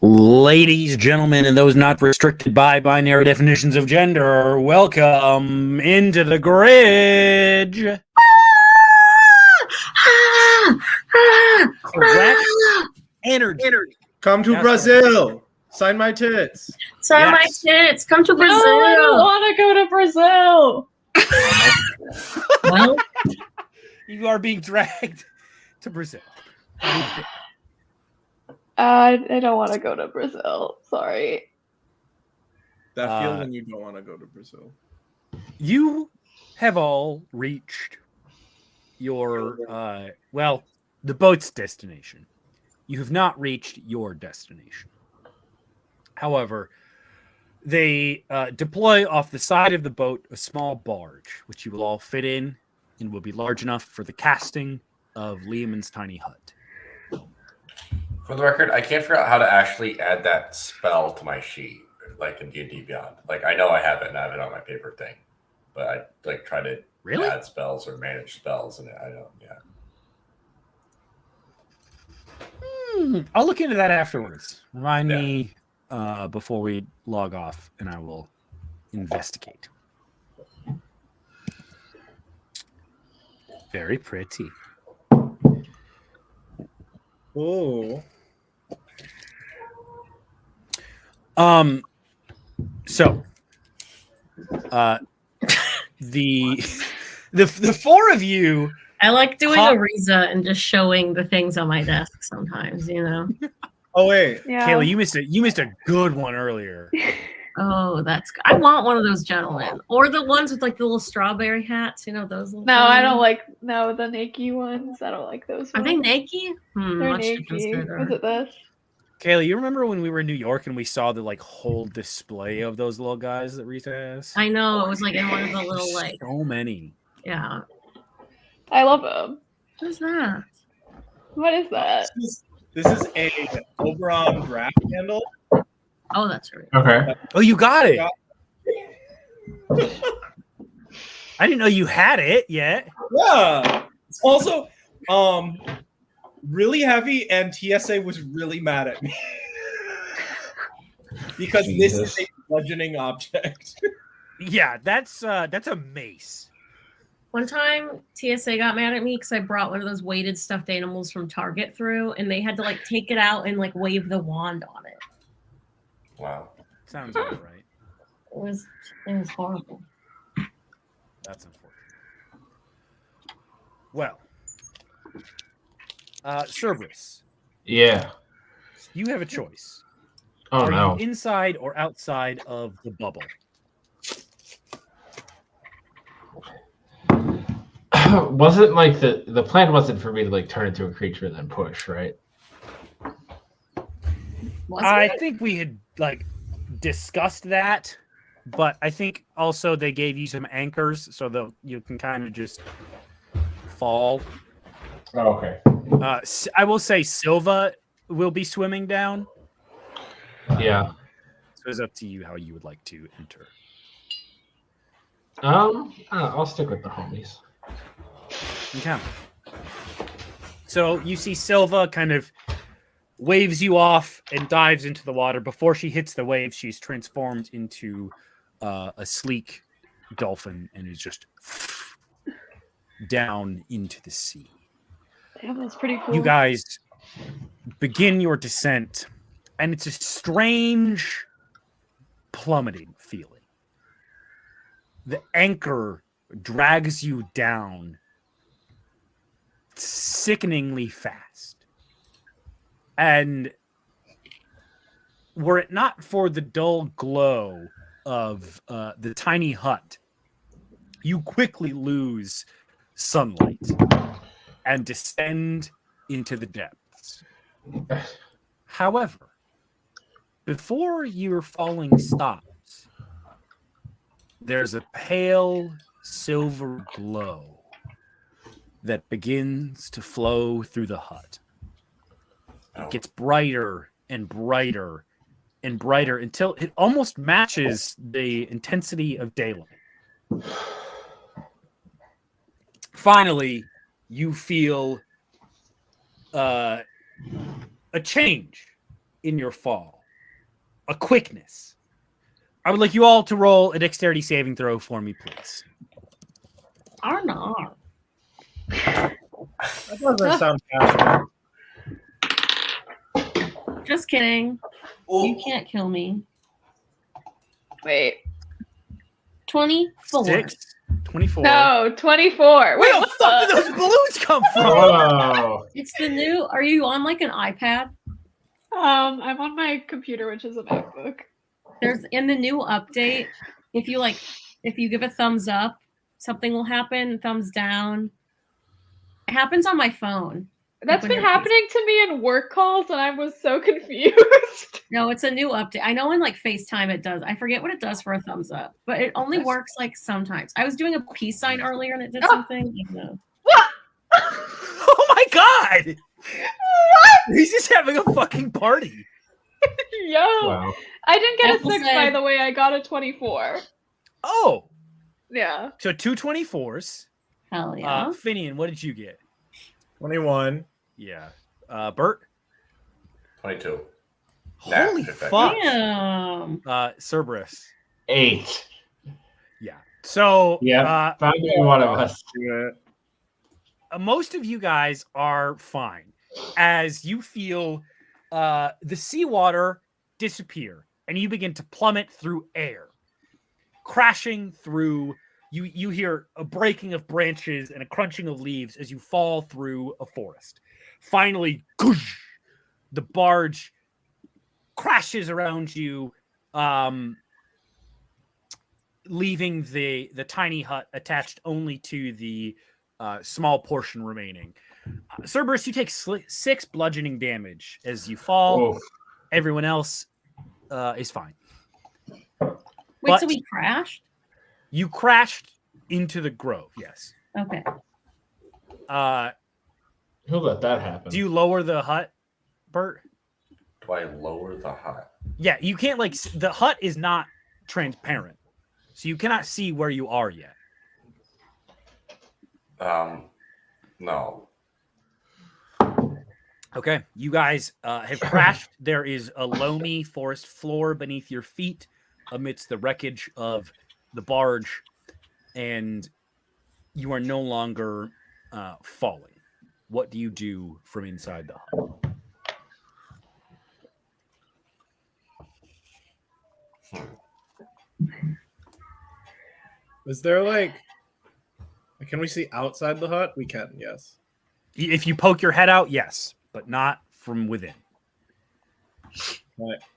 Ladies, gentlemen, and those not restricted by binary definitions of gender, welcome into the grid. Correct energy. Come to Brazil. Sign my tits. Sign my tits. Come to Brazil. No, I don't want to go to Brazil. Well, you are being dragged to Brazil. I don't want to go to Brazil. Sorry. That feeling you don't want to go to Brazil. You have all reached your, the boat's destination. You have not reached your destination. However, they deploy off the side of the boat a small barge, which you will all fit in and will be large enough for the casting of Liam's tiny hut. For the record, I can't figure out how to actually add that spell to my sheet, like in D&D Beyond. Like, I know I have it and I have it on my paper thing, but I like try to add spells or manage spells, and I don't. Yeah. I'll look into that afterwards. Remind me before we log off, and I will investigate. Very pretty. Oh. So, the four of you. I like doing a Riza and just showing the things on my desk sometimes, you know. Oh wait, yeah. Kayla, you missed a good one earlier. Oh, I want one of those gentlemen, or the ones with like the little strawberry hats, you know those. Little No, things. I don't like the Nike ones. I don't like those. Are they Nike? They're Nike. Is it this? Kayla, you remember when we were in New York and we saw the whole display of those little guys that Rita has? I know, it was like in one of the little so many. Yeah. I love them. What's that? What is that? This is a Oberon draft handle. Oh, that's right. Okay. Oh, you got it. I didn't know you had it yet. Yeah. It's also really heavy, and TSA was really mad at me because this is a bludgeoning object. Yeah, that's a mace. One time, TSA got mad at me because I brought one of those weighted stuffed animals from Target through, and they had to take it out and wave the wand on it. Wow, sounds about right. It was horrible. That's unfortunate. Well, Cerberus. Yeah. You have a choice. Oh, Are no. you inside or outside of the bubble? Wasn't the plan wasn't for me to turn into a creature and then push, right? I think we had discussed that, but I think also they gave you some anchors so that you can kind of just fall. Oh, okay. I will say Silva will be swimming down. Yeah. So it's up to you how you would like to enter. I'll stick with the homies. Okay. So you see Silva kind of waves you off and dives into the water. Before she hits the waves, she's transformed into a sleek dolphin and is just down into the sea. Damn, that's pretty cool. You guys begin your descent, and it's a strange plummeting feeling. The anchor drags you down sickeningly fast. And were it not for the dull glow of the tiny hut, you quickly lose sunlight and descend into the depths. However, before your falling stops, there's a pale silver glow that begins to flow through the hut. It gets brighter and brighter and brighter until it almost matches the intensity of daylight. Finally, you feel a change in your fall, a quickness. I would like you all to roll a dexterity saving throw for me, please. Arnar. That doesn't sound fast. Just kidding. Ooh. You can't kill me. Wait. 24. 24. No, 24. Where Wait, the fuck did those balloons come from? Whoa. It's the new. Are you on like an iPad? I'm on my computer, which is a MacBook. There's in the new update. If you give a thumbs up, something will happen. Thumbs down. It happens on my phone. That's When been you're- happening to me in work calls, and I was so confused. No, it's a new update. I know in like FaceTime it does. I forget what it does for a thumbs up, but it only works like sometimes. I was doing a peace sign earlier and it did something. No. What? Oh my god! He's just having a fucking party. Yo, Wow. I didn't get Apple a 6, said- by the way. I got a 24. Oh, Yeah. so 2 24s. Hell yeah. Finian, what did you get? 21. Yeah. Bert? 22. Holy Nah, fuck. Damn. Cerberus. 8. Yeah. So Yeah. Found me one of us. most of you guys are fine as you feel the seawater disappear and you begin to plummet through air, crashing through. You hear a breaking of branches and a crunching of leaves as you fall through a forest. Finally, goosh, the barge crashes around you, leaving the tiny hut attached only to the small portion remaining. Cerberus, you take 6 bludgeoning damage as you fall. Oh. Everyone else is fine. Wait, but- so we crashed? You crashed into the grove, yes. Okay. Who let that happen? Do you lower the hut, Bert? Do I lower the hut? Yeah, you can't the hut is not transparent, so you cannot see where you are yet. No. Okay, you guys have crashed. There is a loamy forest floor beneath your feet amidst the wreckage of the barge, and you are no longer falling. What do you do from inside the hut? Is there can we see outside the hut? We can, yes. If you poke your head out, yes, but not from within.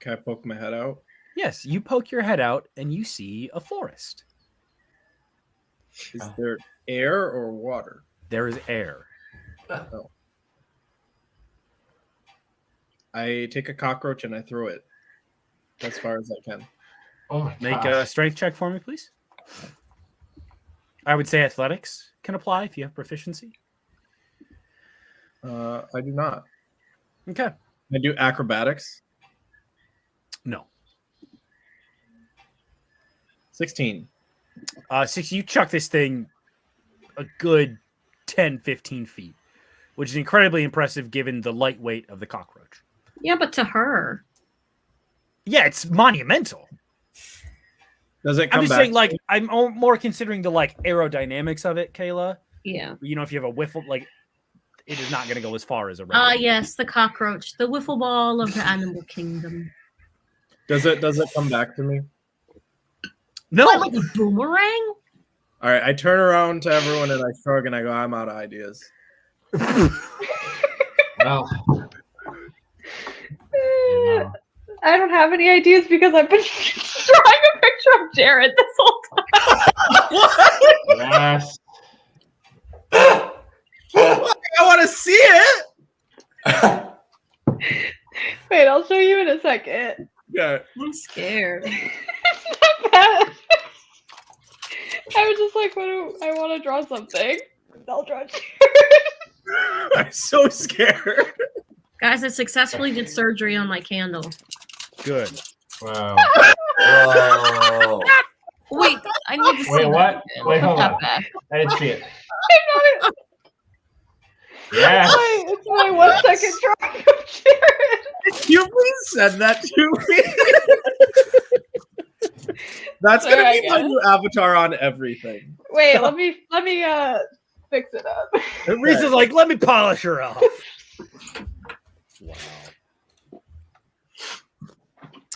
Can I poke my head out? Yes, you poke your head out and you see a forest. Is there air or water? There is air. Oh. I take a cockroach and I throw it as far as I can. Oh my Make gosh. a strength check for me, please. I would say athletics can apply if you have proficiency. I do not. Okay. I do acrobatics. No. 16. 6, you chuck this thing a good 10, 15 feet, which is incredibly impressive given the light weight of the cockroach. Yeah, but to her. Yeah, it's monumental. Does it come I'm just back? saying, I'm more considering the aerodynamics of it, Kayla. Yeah. You know, if you have a whiffle, it is not going to go as far as a regular. Yes, the cockroach, the wiffle ball of the animal kingdom. Does it come back to me? No. What, like a boomerang? All right, I turn around to everyone and I shrug and I go, I'm out of ideas. Well, you know. I don't have any ideas because I've been drawing a picture of Jared this whole time. Yes. I want to see it. Wait, I'll show you in a second. Yeah. I'm scared. It's not bad. I was just like, I want to draw something. I'll draw Jared. I'm so scared. Guys, I successfully did surgery on my candle. Good. Wow. Whoa. Wait, I need to see Wait, that what? again. Wait, hold Put that on. back. I didn't see it. I'm not. Yes. It's my 1 second drawing of Jared. Can you please send that to me? That's There, gonna I be my guess. new avatar on everything. Wait, let me fix it up. And Reese's like, let me polish her off.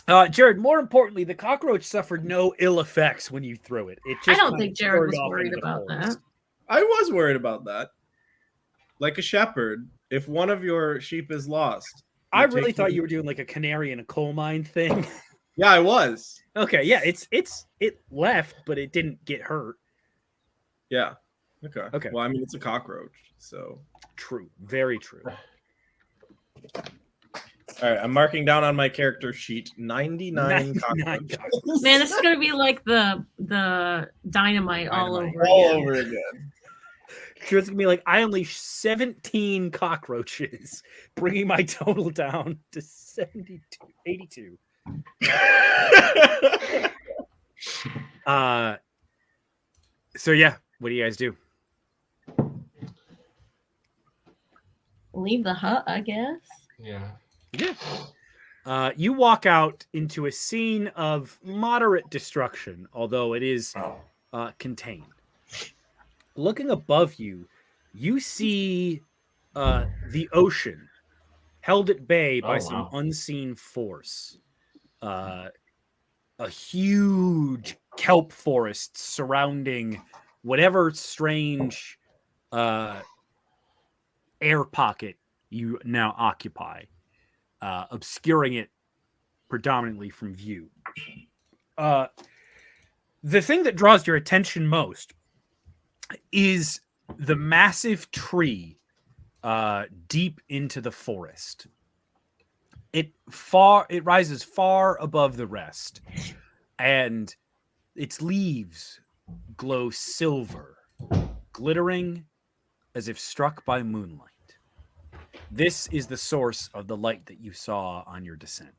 Wow. Jared, more importantly, the cockroach suffered no ill effects when you threw it. It just I don't kind think of Jared scurried was off worried into the about forest. that. I was worried about that. Like a shepherd, if one of your sheep is lost. I really thought you were doing like a canary in a coal mine thing. Yeah, I was. Okay, yeah, it left, but it didn't get hurt. Yeah. Okay. Okay. Well, I mean, it's a cockroach, so. True. Very true. All right, I'm marking down on my character sheet 99 cockroaches. Man, it's gonna be like the dynamite all over again. It's gonna be like, I unleashed 17 cockroaches, bringing my total down to 82. So yeah, what do you guys do? Leave the hut, I guess. Yeah. You walk out into a scene of moderate destruction, although it is contained. Looking above you, you see the ocean held at bay by some unseen force. A huge kelp forest surrounding whatever strange air pocket you now occupy, obscuring it predominantly from view. The thing that draws your attention most is the massive tree deep into the forest. It rises far above the rest, and its leaves glow silver, glittering as if struck by moonlight. This is the source of the light that you saw on your descent,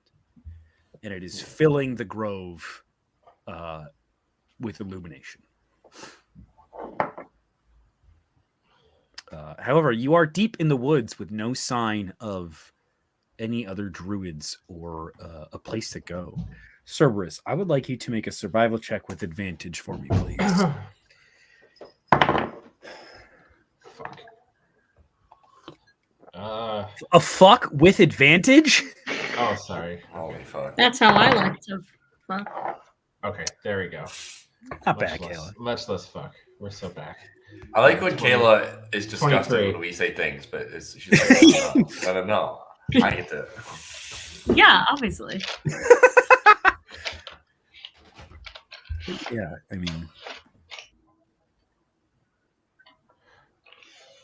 and it is filling the grove with illumination. However, you are deep in the woods with no sign of any other druids or a place to go. Cerberus, I would like you to make a survival check with advantage for me, please. Fuck. A fuck with advantage? Oh, sorry. Holy fuck. That's how I like to fuck. Okay, there we go. Not bad, Kayla. Much less fuck. We're so back. I like when Kayla is disgusted 23. when we say things, but she's like, no. I get to. Yeah, obviously. Yeah, I mean,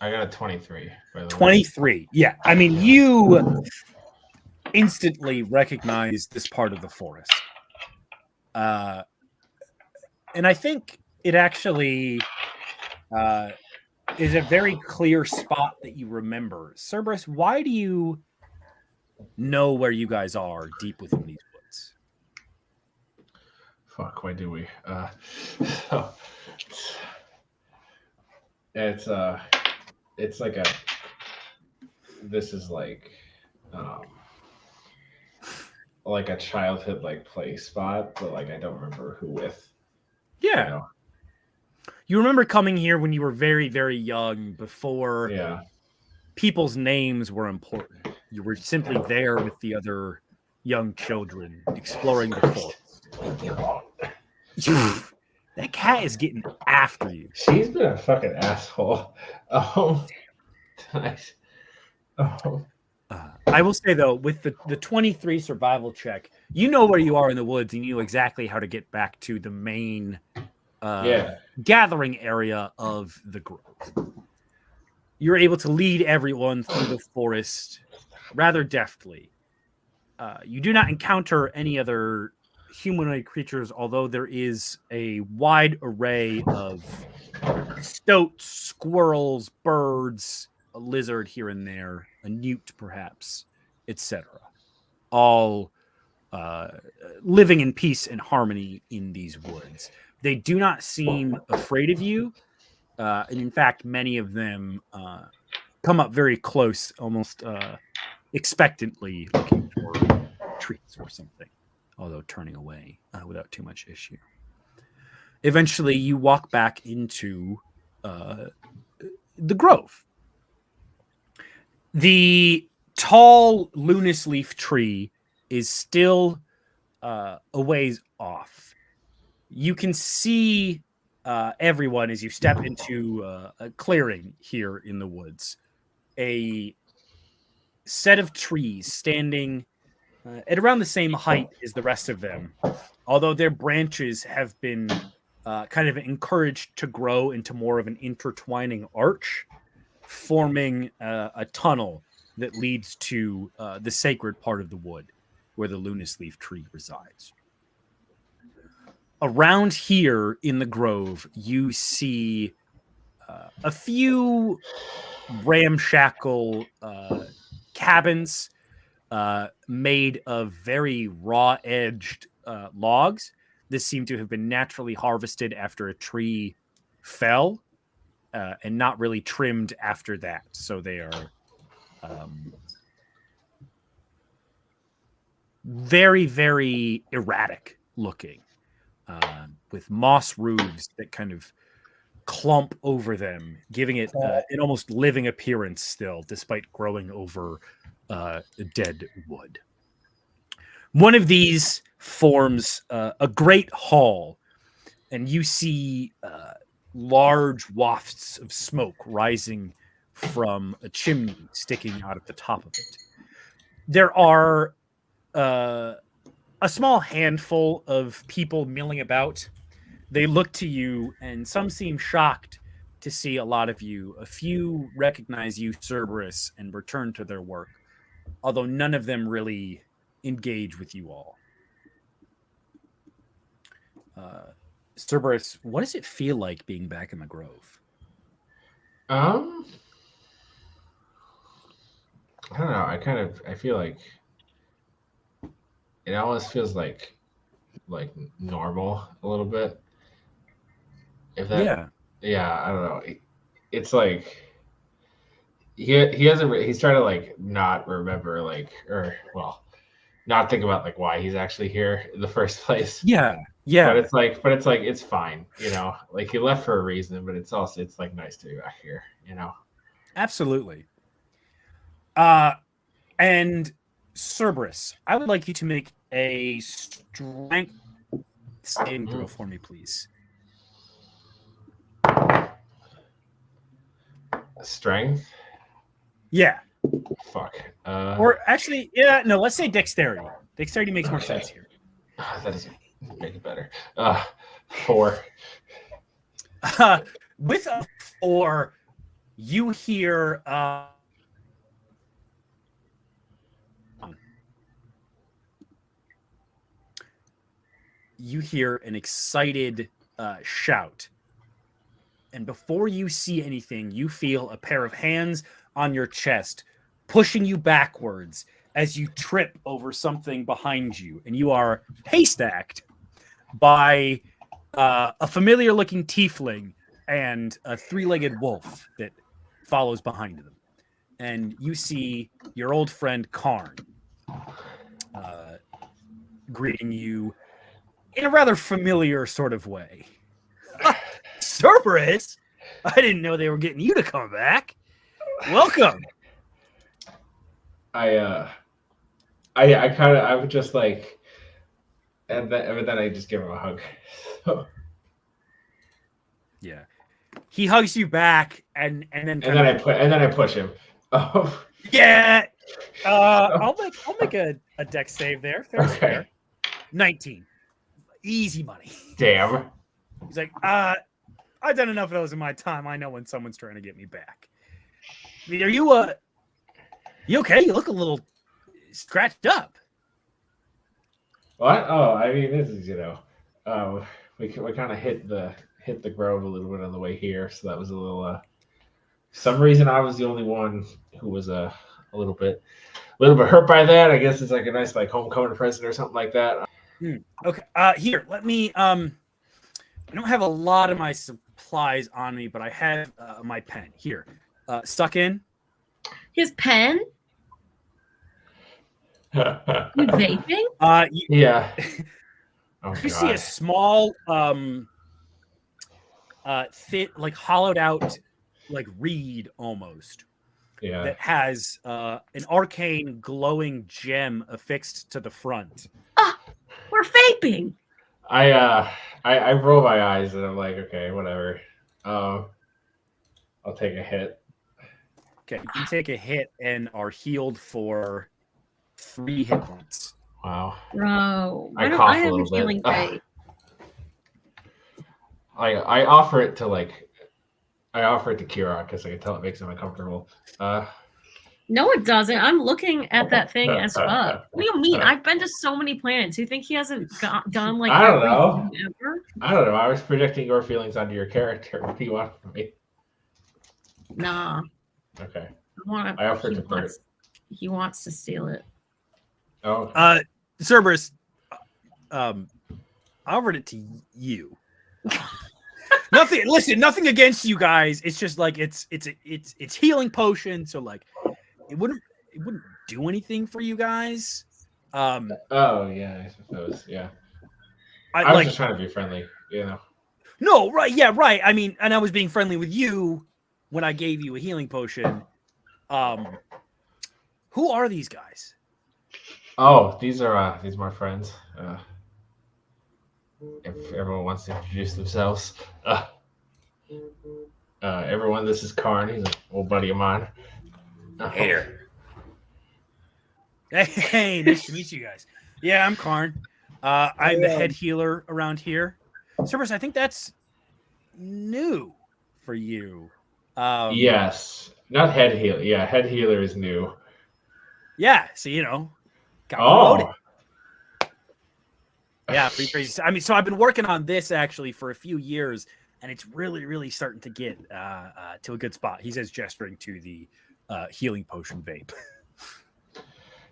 I got a 23. By the way. 23. Yeah, I mean, you instantly recognize this part of the forest. And I think it actually is a very clear spot that you remember. Cerberus, why do you know where you guys are deep within these woods? Fuck, why do we? So it's like this is like a childhood like play spot, but like I don't remember who with. Yeah. You know? You remember coming here when you were very, very young, before people's names were important. You were simply there with the other young children, exploring the forest. That cat is getting after you. She's been a fucking asshole. Nice. I will say, though, with the 23 survival check, you know where you are in the woods, and you know exactly how to get back to the main gathering area of the grove. You're able to lead everyone through the forest rather deftly. You do not encounter any other humanoid creatures, although there is a wide array of stoats, squirrels, birds, a lizard here and there, a newt perhaps, etc. All living in peace and harmony in these woods. They do not seem afraid of you. And in fact, many of them come up very close, almost expectantly looking for treats or something, although turning away without too much issue. Eventually, you walk back into the grove. The tall Lunar leaf tree is still a ways off. You can see everyone as you step into a clearing here in the woods. A set of trees standing at around the same height as the rest of them, although their branches have been kind of encouraged to grow into more of an intertwining arch, forming a tunnel that leads to the sacred part of the wood where the Lunar leaf tree resides. Around here in the grove, you see a few ramshackle cabins made of very raw-edged logs. This seemed to have been naturally harvested after a tree fell and not really trimmed after that. So they are very, very erratic looking, with moss roofs that kind of clump over them, giving it an almost living appearance still, despite growing over dead wood. One of these forms a great hall, and you see large wafts of smoke rising from a chimney sticking out at the top of it. There are a small handful of people milling about. They look to you, and some seem shocked to see a lot of you. A few recognize you, Cerberus, and return to their work, although none of them really engage with you all. Cerberus, what does it feel like being back in the grove? I don't know. I feel like it almost feels like normal a little bit. If that, yeah, I don't know. It's like he hasn't. He's trying to like not remember not think about like why he's actually here in the first place. Yeah. But it's like it's fine, you know. Like he left for a reason, but it's like nice to be back here, you know. Absolutely. And Cerberus, I would like you to make a strength saving throw for me, please. Strength? Yeah. Fuck. Or actually, yeah, no, let's say dexterity. Dexterity makes more sense here. That doesn't make it better. 4. With a 4, you hear an excited shout. And before you see anything, you feel a pair of hands on your chest pushing you backwards as you trip over something behind you. And you are haystacked by a familiar-looking tiefling and a 3-legged wolf that follows behind them. And you see your old friend Karn greeting you in a rather familiar sort of way. Cerberus? I didn't know they were getting you to come back. Welcome. I would just like, and then I just give him a hug. Yeah, he hugs you back, and then I push him. Oh yeah. I'll make a dex save there. Fair. 19. Easy money. Damn. He's like, I've done enough of those in my time. I know when someone's trying to get me back. I mean, are you you okay? You look a little scratched up. What? Oh, I mean, this is, you know, we kind of hit the grove a little bit on the way here, so that was a little. For some reason, I was the only one who was a little bit hurt by that. I guess it's like a nice like homecoming present or something like that. Okay. Here, let me. I don't have a lot of my supplies on me, but I have my pen here. Stuck in. His pen? You vaping? Yeah. Oh, you see a small, thin, like hollowed out, like reed almost. Yeah. That has an arcane glowing gem affixed to the front. We're vaping. I roll my eyes and I'm like, okay, whatever. I'll take a hit. Okay, you take a hit and are healed for 3 hit points. Wow. Bro, I don't cough I a have little a healing bit. vape? I offer it to Kira because I can tell it makes him uncomfortable. No, it doesn't. I'm looking at that thing as fuck. What do you mean? I've been to so many planets. You think he hasn't done like I don't every know. thing ever? I don't know. I was projecting your feelings onto your character. What do you want from me? Nah. Okay. I offer to put it. He wants to steal it. Oh. Cerberus, I offered it to you. Nothing. Listen, nothing against you guys. It's just like it's healing potion. So like, it wouldn't do anything for you guys. Oh yeah, I suppose. Yeah. I was just trying to be friendly, you know. No, right? Yeah, right. I mean, and I was being friendly with you when I gave you a healing potion. Who are these guys? Oh, these are my friends. If everyone wants to introduce themselves. Everyone, this is Karn. He's an old buddy of mine. Hater. Hey, nice to meet you guys. Yeah, I'm Karn. I'm the head healer around here. Cerberus, I think that's new for you. Yes. Not head healer. Yeah, head healer is new. Yeah, so got promoted. Yeah, pretty crazy. I mean, so I've been working on this actually for a few years, and it's really, really starting to get to a good spot. He says, gesturing to the healing potion vape.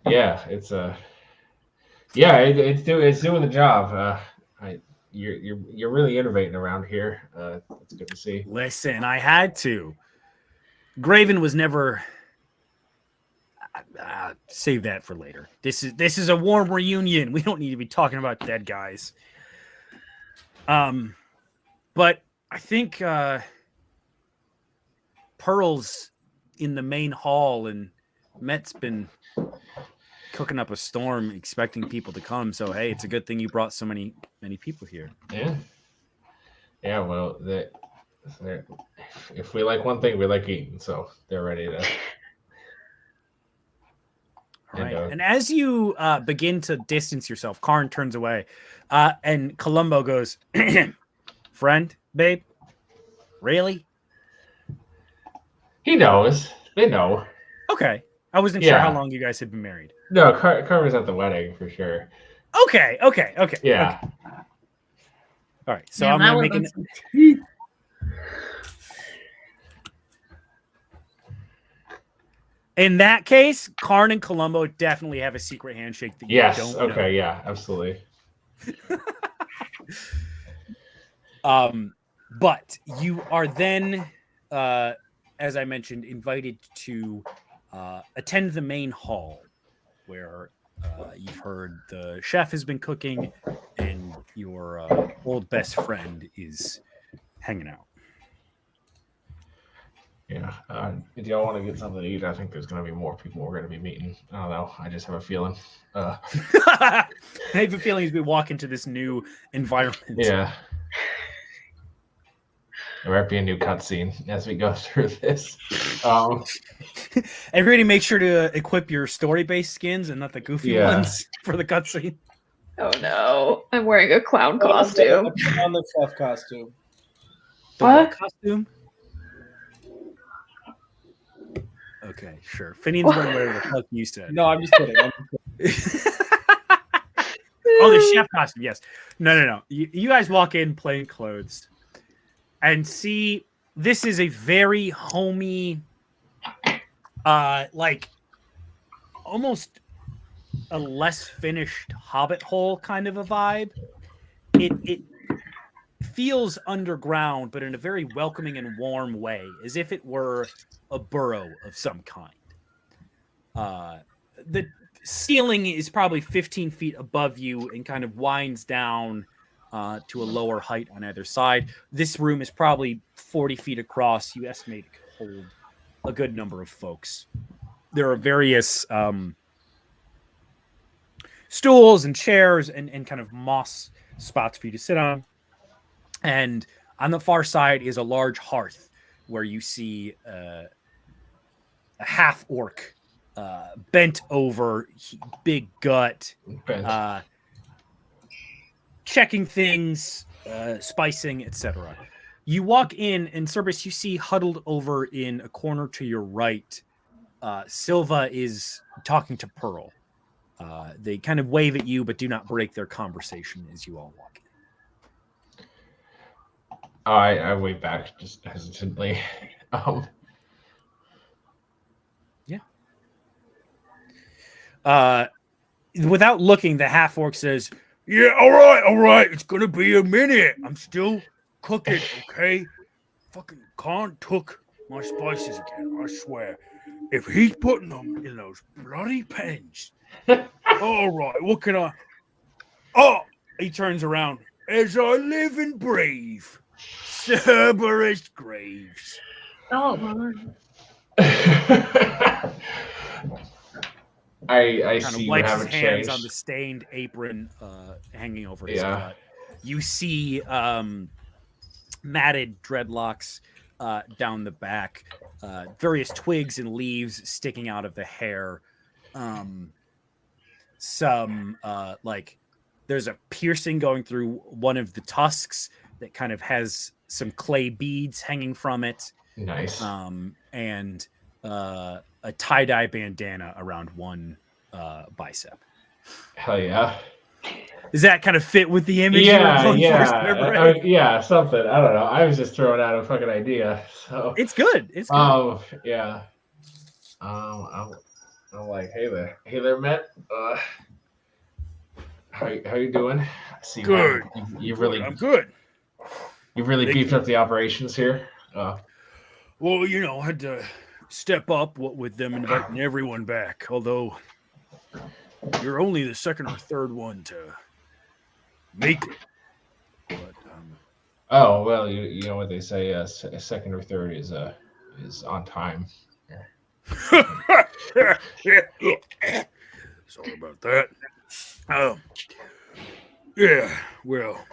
Yeah, it's it's doing the job. You're really innovating around here. It's good to see. Listen, I had to. Graven was never. Save that for later. This is a warm reunion. We don't need to be talking about dead guys. But I think Pearl's in the main hall, and Met's been cooking up a storm, expecting people to come. So hey, it's a good thing you brought so many people here. Yeah. Yeah. Well, if we like one thing, we like eating. So they're ready to. All right. And as you begin to distance yourself, Karn turns away, and Columbo goes, "Friend, babe, really?" He knows. They know. Okay. I wasn't sure how long you guys had been married. No, Karn was at the wedding for sure. Okay. Yeah. Okay. All right. So I'm gonna make it. In that case, Karn and Columbo definitely have a secret handshake that you don't know. Okay. Yeah. Absolutely. But you are then, as I mentioned, invited to attend the main hall, where you've heard the chef has been cooking, and your old best friend is hanging out. Yeah. Do y'all want to get something to eat? I think there's going to be more people we're going to be meeting. I don't know. I just have a feeling. I have a feeling as we walk into this new environment. Yeah. There might be a new cutscene as we go through this. Everybody make sure to equip your story-based skins and not the goofy ones for the cutscene. Oh no. I'm wearing a clown costume. I'm on the chef costume. What costume? Okay, sure. Finian's wearing whatever the fuck you said. No, I'm just kidding. Oh, the chef costume, yes. No. You guys walk in plain clothes and see this is a very homey, like almost a less finished Hobbit hole kind of a vibe. It feels underground, but in a very welcoming and warm way, as if it were a burrow of some kind. ceiling is probably 15 feet above you and kind of winds down to a lower height on either side. This room is probably 40 feet across. You estimate it could hold a good number of folks. There are various stools and chairs and kind of moss spots for you to sit on. And on the far side is a large hearth where you see a half-orc bent over, big gut, checking things, spicing, etc. You walk in, and Cerberus, you see huddled over in a corner to your right, Silva is talking to Pearl. They kind of wave at you, but do not break their conversation as you all walk in. I wave back just hesitantly. Yeah. Without looking, the half-orc says, "Yeah, all right. It's gonna be a minute. I'm still cooking, okay? Fucking Khan took my spices again, I swear. If he's putting them in those bloody pens, all right, what can I... Oh!" He turns around. "As I live and breathe, Cerberus Graves." Oh, my. I Kind see of you wipes his haven't hands changed. on the stained apron hanging over his gut. You see matted dreadlocks down the back, various twigs and leaves sticking out of the hair. Some there's a piercing going through one of the tusks that kind of has some clay beads hanging from it. Nice. And a tie-dye bandana around one bicep. Hell yeah. Does that kind of fit with the image? Yeah, something. I don't know. I was just throwing out a fucking idea. So it's good. It's good. Yeah. I'm like, hey there, Matt. How you doing? See, good. You really, I'm good. You really beefed up the operations here. Well, I had to step up with them inviting everyone back. Although you're only the second or third one to make it. But, oh well, you know what they say: a second or third is on time. Sorry about that. Yeah. Well,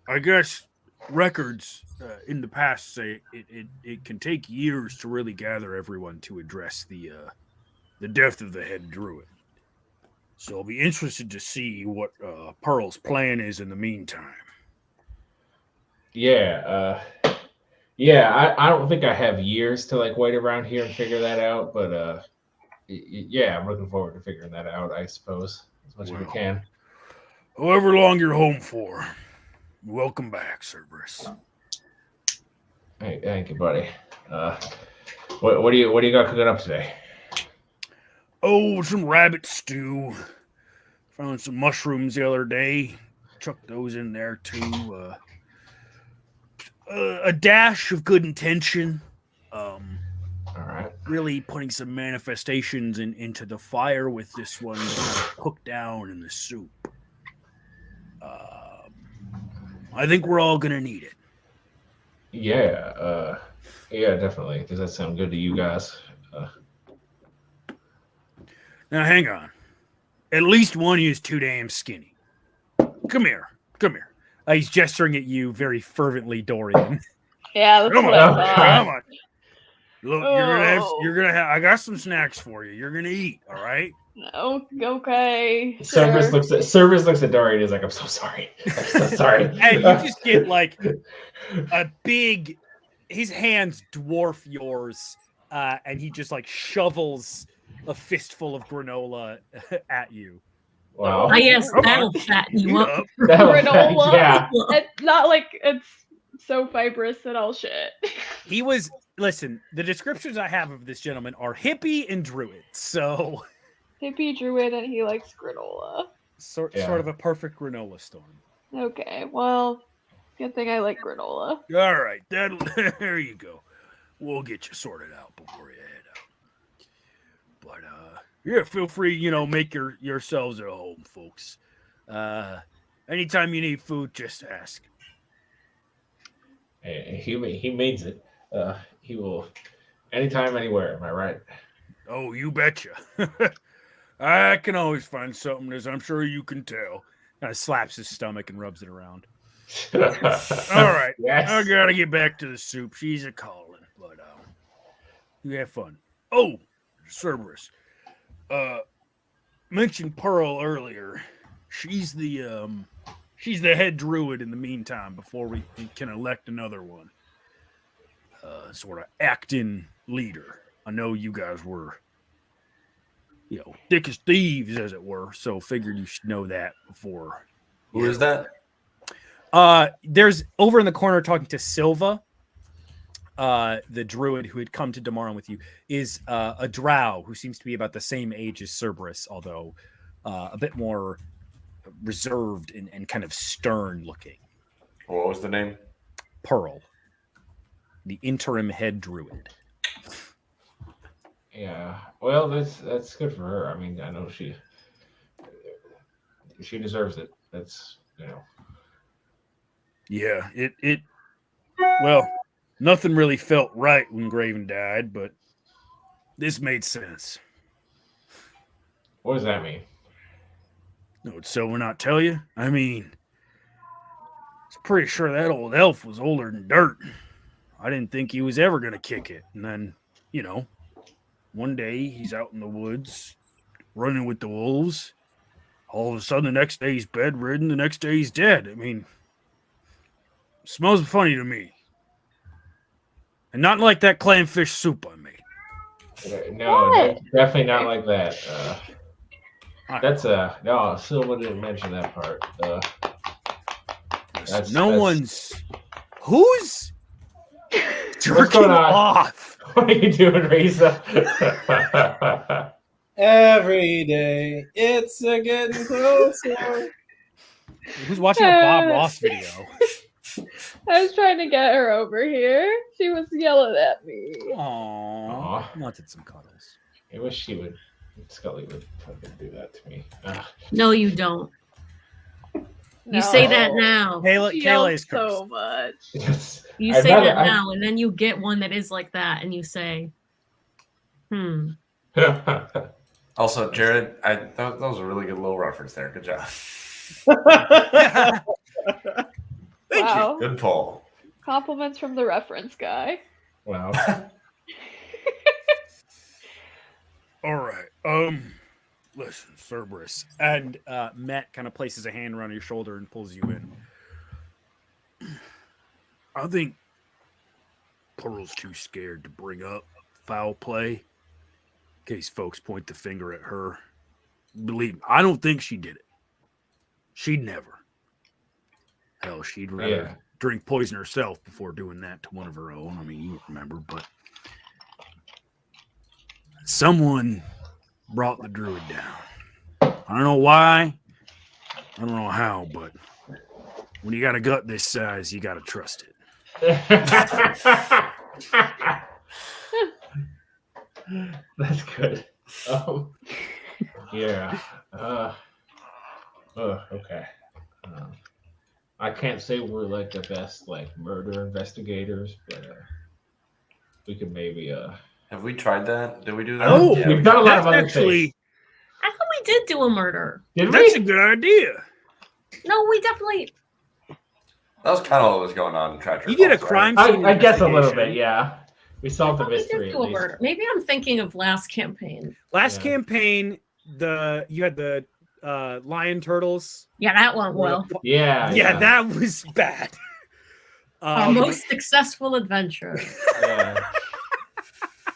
I guess records in the past say it can take years to really gather everyone to address the death of the head druid. So I'll be interested to see what Pearl's plan is in the meantime. Yeah, I don't think I have years to wait around here and figure that out, but yeah, I'm looking forward to figuring that out, I suppose, as much as we can. However long you're home for, welcome back, Cerberus. Hey, thank you, buddy. What do you got cooking up today? Oh, some rabbit stew. Found some mushrooms the other day. Chucked those in there too. A dash of good intention. All right. Really putting some manifestations into the fire with this one to kind of cook down in the soup. I think we're all gonna need it. Yeah, yeah, definitely. Does that sound good to you guys? Now, hang on. At least one of you is too damn skinny. Come here. He's gesturing at you very fervently, Dorian. Yeah, that's what I thought. Come on. Look, you're gonna have. I got some snacks for you. You're gonna eat, all right? No, okay. Cerberus looks at Dorian and is like, "I'm so sorry. I'm so sorry." And you just get a big. His hands dwarf yours, and he just shovels a fistful of granola at you. Wow. I guess that'll fatten you up. Granola? Yeah. It's not like it's so fibrous that I'll shit. Listen, the descriptions I have of this gentleman are hippie and druid, so... Hippie druid and he likes granola. Sort of a perfect granola storm. Okay, well, good thing I like granola. All right, there you go. We'll get you sorted out before you head out. But, Yeah, feel free, make yourselves at home, folks. Anytime you need food, just ask. He means it. He will anytime, anywhere. Am I right? Oh, you betcha. I can always find something, as I'm sure you can tell. Kind of slaps his stomach and rubs it around. All right, yes. I gotta get back to the soup. She's a calling, but you have fun. Oh, Cerberus. Mentioned Pearl earlier. She's the head druid in the meantime before we can elect another one. Sort of acting leader. I know you guys were, thick as thieves, as it were. So figured you should know that before. Who is that? There's over in the corner talking to Silva. The druid who had come to Damaran with you is a drow who seems to be about the same age as Cerberus, although a bit more reserved and kind of stern looking. What was the name? Pearl, the interim head druid. Yeah. Well, that's good for her. I mean, I know she deserves it. That's Yeah, it well, nothing really felt right when Graven died, but this made sense. What does that mean? No, so we're not tell you? I mean, I was pretty sure that old elf was older than dirt. I didn't think he was ever going to kick it. And then, one day he's out in the woods running with the wolves. All of a sudden, the next day he's bedridden. The next day he's dead. I mean, smells funny to me. And not like that clamfish soup I made. No, definitely not like that. That's no. Silva didn't mention that part. Who's jerking off? What are you doing, Risa? Every day, it's getting closer. Who's watching a Bob Ross video? I was trying to get her over here. She was yelling at me. Aww. Wanted some cuddles. I wish Scully would fucking do that to me. No, you don't. You say that now. Kayla is so cursed. much. You say that now, and then you get one that is like that, and you say, Also, Jared, that was a really good little reference there. Good job. Thank you. Good pull. Compliments from the reference guy. Wow. All right. Listen, Cerberus. And Matt kind of places a hand around your shoulder and pulls you in. I think Pearl's too scared to bring up foul play in case folks point the finger at her. Believe me, I don't think she did it. She'd never. Hell, she'd rather drink poison herself before doing that to one of her own. I mean, you remember, but someone brought the druid down. I don't know why. I don't know how, but when you got a gut this size, you got to trust it. That's good. Yeah. Okay. I can't say we're like the best murder investigators, but we could maybe Have we tried that? Did we do that? Oh, yeah, we've done a lot of other actually things. I thought we did do a murder. That's a good idea. No, we definitely. That was kind of what was going on in Treacherous. You did a crime scene. I guess a little bit, yeah. We solved the We mystery. did do a murder. Maybe I'm thinking of last campaign. Last campaign, you had the lion turtles. Yeah, that went well. Yeah, that was bad. Our most successful adventure. Yeah.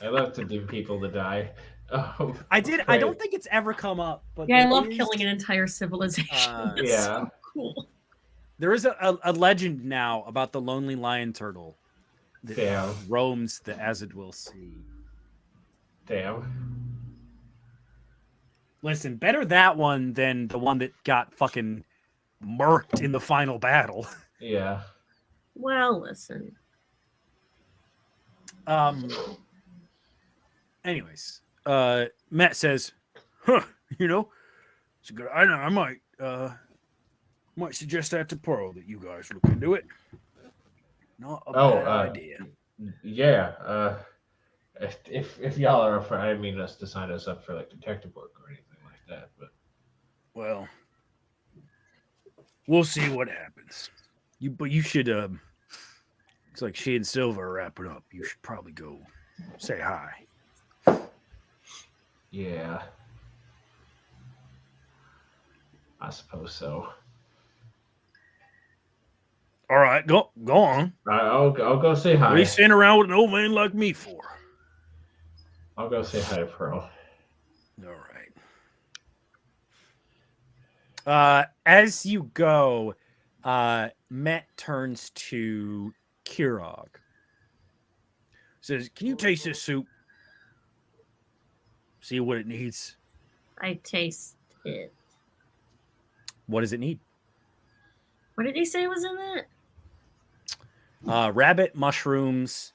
I love to do people to die. I don't think it's ever come up. But Yeah, I love killing an entire civilization. It's so cool. There is a legend now about the lonely lion turtle that roams the Azadwil Sea. Damn. Listen, better that one than the one that got fucking murked in the final battle. Yeah. Well, listen. Anyways, Matt says, Huh, you know, it's a good. I might suggest that to Pearl that you guys look into it. Not a bad idea. Yeah. If y'all are up for, I didn't mean us to sign us up for like detective work or anything like that, but well, we'll see what happens. You should. Looks like she and Silva are wrapping up. You should probably go say hi. yeah, I suppose so. All right, go on. I'll go say hi. What are you standing around with an old man like me for? I'll go say hi to Pearl. All right. As you go, Met turns to Kirog. Says, "Can you taste this soup? See what it needs." I taste it. What does it need? What did he say was in it? Rabbit, mushrooms,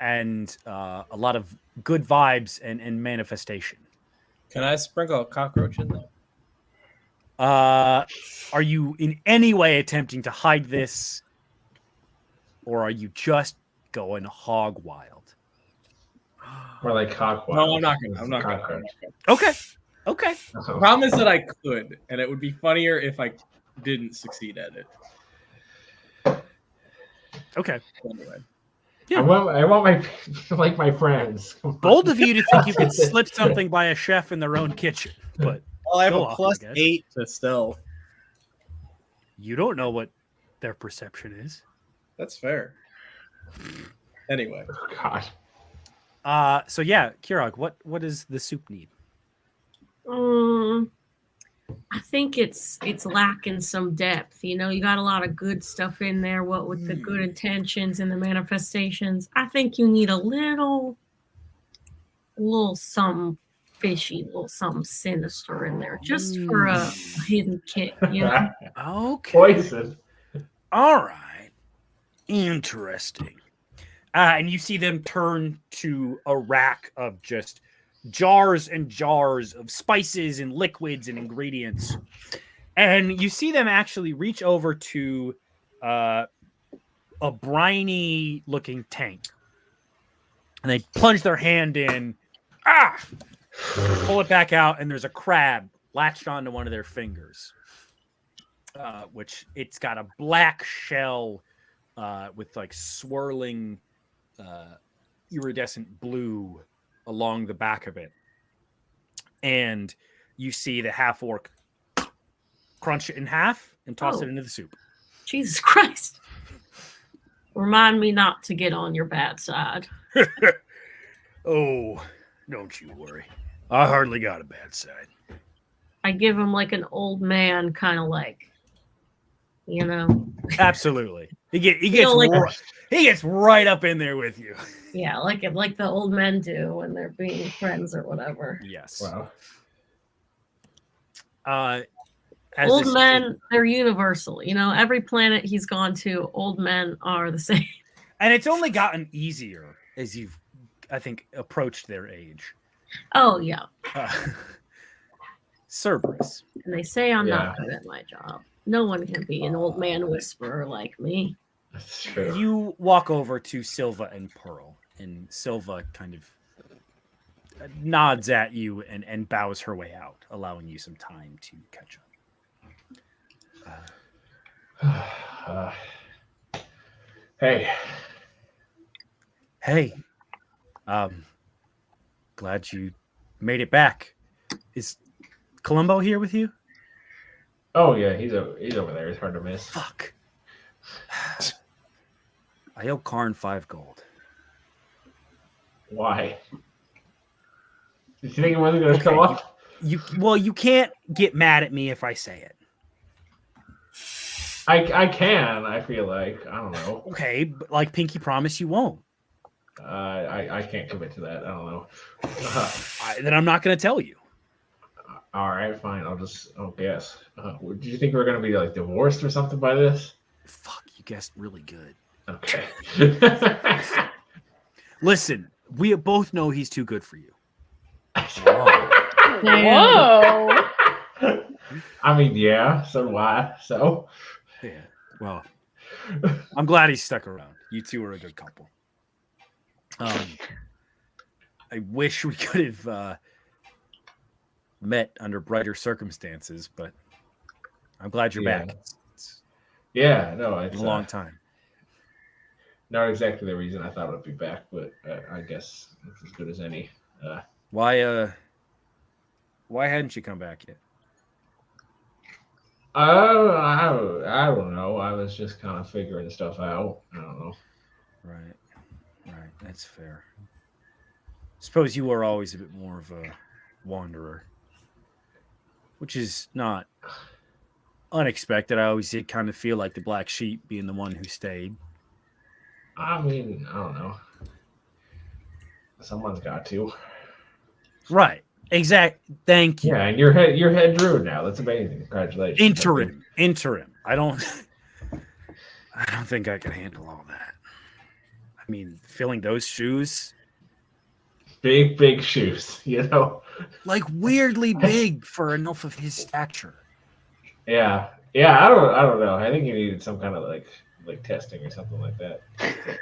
and a lot of good vibes and manifestation. Can I sprinkle a cockroach in there? Are you in any way attempting to hide this, or are you just going hog wild? Or like hog wild. No, I'm not gonna. Okay. The problem is that I could, and it would be funnier if I didn't succeed at it. Okay. Anyway. Yeah. I want my like my friends. Bold of you to think you could slip something by a chef in their own kitchen, but Well, I have go a off, plus I guess. 8 to stealth. You don't know what their perception is. That's fair. Anyway. Oh, God. So yeah, Kirog, what does the soup need? I think it's lacking some depth. You know, you got a lot of good stuff in there. What with the good intentions and the manifestations, I think you need a little something fishy, little something sinister in there, just for a hidden kick. You know? Okay. Poison. All right. Interesting. And you see them turn to a rack of just jars and jars of spices and liquids and ingredients. And you see them actually reach over to a briny looking tank. And they plunge their hand in, pull it back out, and there's a crab latched onto one of their fingers. Which it's got a black shell with like swirling iridescent blue along the back of it. And you see the half orc crunch it in half and toss it into the soup. Jesus Christ. Remind me not to get on your bad side. Oh, don't you worry. I hardly got a bad side. I give him like an old man kind of like, you know. Absolutely. He gets right up in there with you. Yeah, like the old men do when they're being friends or whatever. Yes. Wow. Old men, they're universal. You know, every planet he's gone to, old men are the same. And it's only gotten easier as you've, I think, approached their age. Oh, yeah. Cerberus. And they say I'm not good at my job. No one can be an old man whisperer like me. That's true. You walk over to Silva and Pearl, and Silva kind of nods at you and bows her way out, allowing you some time to catch up. Hey. Glad you made it back. Is Columbo here with you? Oh yeah, he's over there. It's hard to miss. Fuck. I owe Karn 5 gold. Why? Did you think it wasn't going to come up? You can't get mad at me if I say it. I can. I feel like I don't know. Okay, but like Pinky promise, you won't. I can't commit to that. I don't know. Then I'm not going to tell you. All right, fine. I'll guess. Do you think we're going to be like divorced or something by this? Fuck, you guessed really good. Okay. Listen, we both know he's too good for you. Whoa. I mean, yeah. So why? So. Yeah. Well, I'm glad he stuck around. You two are a good couple. I wish we could have met under brighter circumstances, but I'm glad you're back. It's No, it's been a long time. Not exactly the reason I thought I'd be back, but I guess it's as good as any. Why hadn't you come back yet? I don't know. I was just kind of figuring stuff out. I don't know. Right. That's fair. Suppose you were always a bit more of a wanderer, which is not unexpected. I always did kind of feel like the black sheep being the one who stayed. I mean, I don't know. Someone's got to. Right. Exact. Thank you. Yeah, and you're head druid now. That's amazing. Congratulations. Interim. I don't think I can handle all that. I mean, filling those shoes. Big shoes, Like weirdly big for enough of his stature. Yeah. I don't know. I think he needed some kind of like testing or something like that.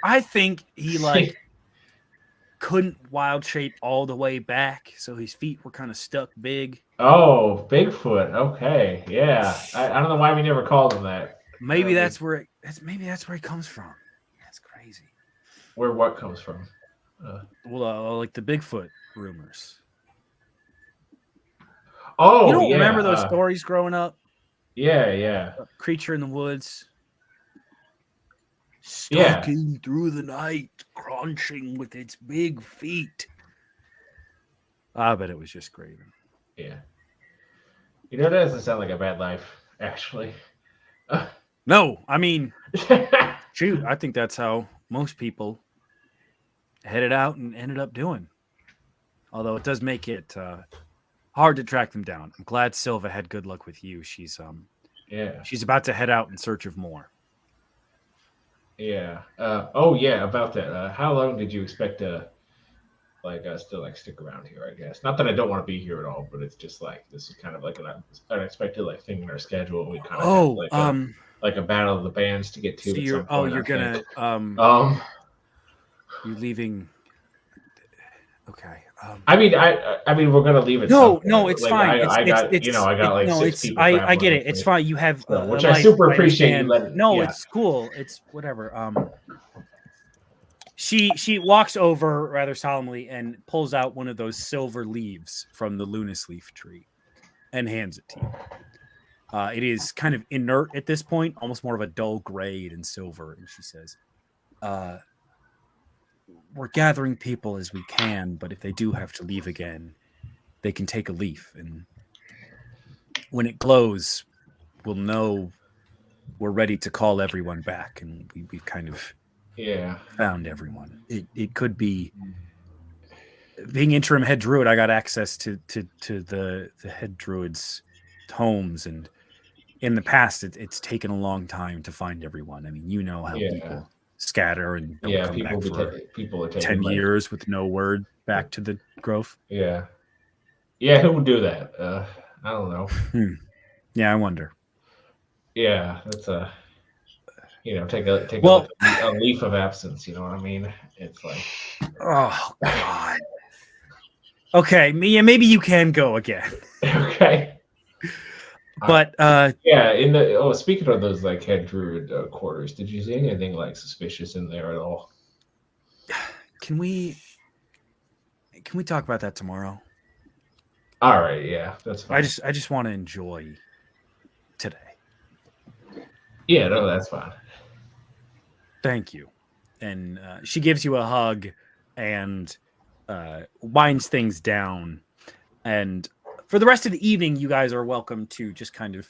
I think he couldn't wild shape all the way back, so his feet were kind of stuck big. Oh, Bigfoot. Okay, yeah. I don't know why we never called him that. Maybe that's where he comes from. That's crazy. Where what comes from? Like the Bigfoot rumors. Oh, you don't remember those stories growing up? Yeah. A creature in the woods, stalking through the night, crunching with its big feet. I bet it was just Graven. Yeah. That doesn't sound like a bad life, actually. No, I mean, shoot, I think that's how most people headed out and ended up doing. Although it does make it hard to track them down. I'm glad Silva had good luck with you. She's about to head out in search of more. Yeah. About that. How long did you expect to still stick around here? I guess not that I don't want to be here at all, but it's just this is kind of like an unexpected thing in our schedule. We kind of have a battle of the bands to get to. So you're leaving. Okay. I mean, we're gonna leave it. No, it's fine. I got six people. I get it. It's fine. You have, which I super appreciate you letting. No, it's cool. It's whatever. She walks over rather solemnly and pulls out one of those silver leaves from the Lunas leaf tree, and hands it to you. It is kind of inert at this point, almost more of a dull gray than silver. And she says, we're gathering people as we can, but if they do have to leave again, they can take a leaf. And when it glows, we'll know we're ready to call everyone back. And we've kind of found everyone. It could be being interim head druid. I got access to the head druid's homes, and in the past, it's taken a long time to find everyone. I mean, you know how people scatter and don't come back for people are 10 years with no word back to the grove. Who would do that? I don't know. Yeah, I wonder. Yeah, that's take a leaf of absence. You know what I mean? It's like, oh god. Okay, maybe you can go again. Okay. But speaking of those head druid quarters, did you see anything suspicious in there at all? Can we talk about that tomorrow? All right, yeah, that's fine. I just want to enjoy today. Yeah, no, that's fine. Thank you. And she gives you a hug and winds things down. And for the rest of the evening, you guys are welcome to just kind of,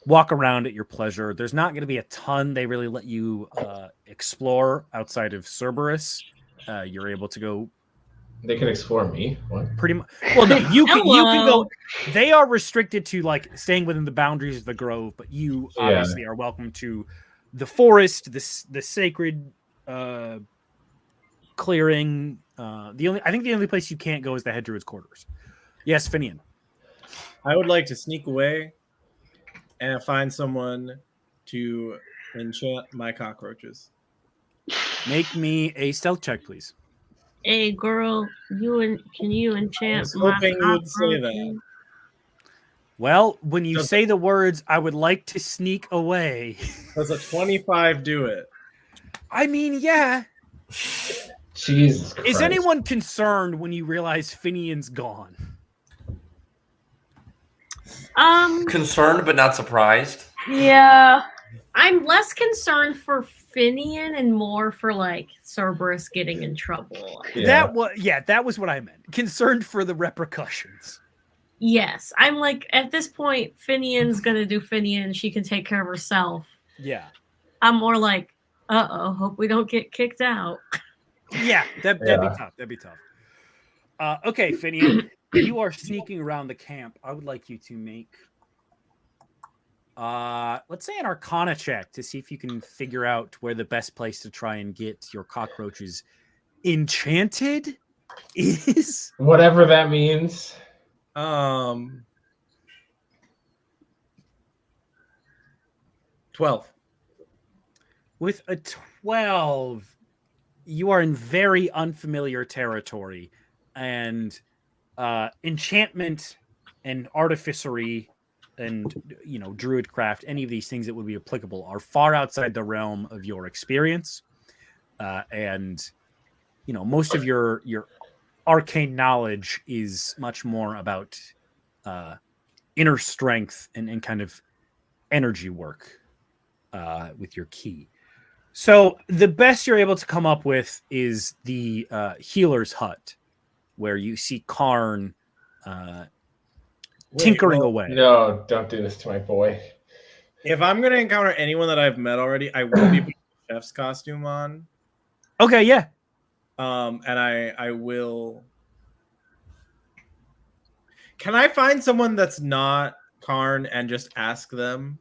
walk around at your pleasure. There's not going to be a ton they really let you explore outside of Cerberus. You're able to go. They can explore me. What? Pretty much. Well, no, you can go. They are restricted to staying within the boundaries of the grove, but you obviously are welcome to the forest, the sacred clearing, I think the only place you can't go is the head druid's quarters. Yes, Finian. I would like to sneak away and find someone to enchant my cockroaches. Make me a stealth check, please. Hey, girl, can you enchant I was my hoping you would say that. cockroaches? Well, when you say the words, I would like to sneak away. Does a 25 do it? I mean, yeah. Jesus Christ. Is anyone concerned when you realize Finian's gone? Concerned but not surprised. Yeah. I'm less concerned for Finian and more for like Cerberus getting in trouble. That was what I meant. Concerned for the repercussions. Yes, I'm like at this point, Finian's gonna do Finian. She can take care of herself. Yeah. I'm more like, hope we don't get kicked out. Yeah, that'd be tough. That'd be tough. Okay, Finian, you are sneaking around the camp. I would like you to make, let's say an Arcana check to see if you can figure out where the best place to try and get your cockroaches enchanted is. Whatever that means. 12. With a 12, you are in very unfamiliar territory, and enchantment and artificery and druidcraft, any of these things that would be applicable are far outside the realm of your experience, and most of your arcane knowledge is much more about inner strength and kind of energy work with your ki. So the best you're able to come up with is the healer's hut, where you see Karn tinkering away. No, don't do this to my boy. If I'm going to encounter anyone that I've met already, I will be putting a chef's costume on. Okay, yeah. And I will. Can I find someone that's not Karn and just ask them?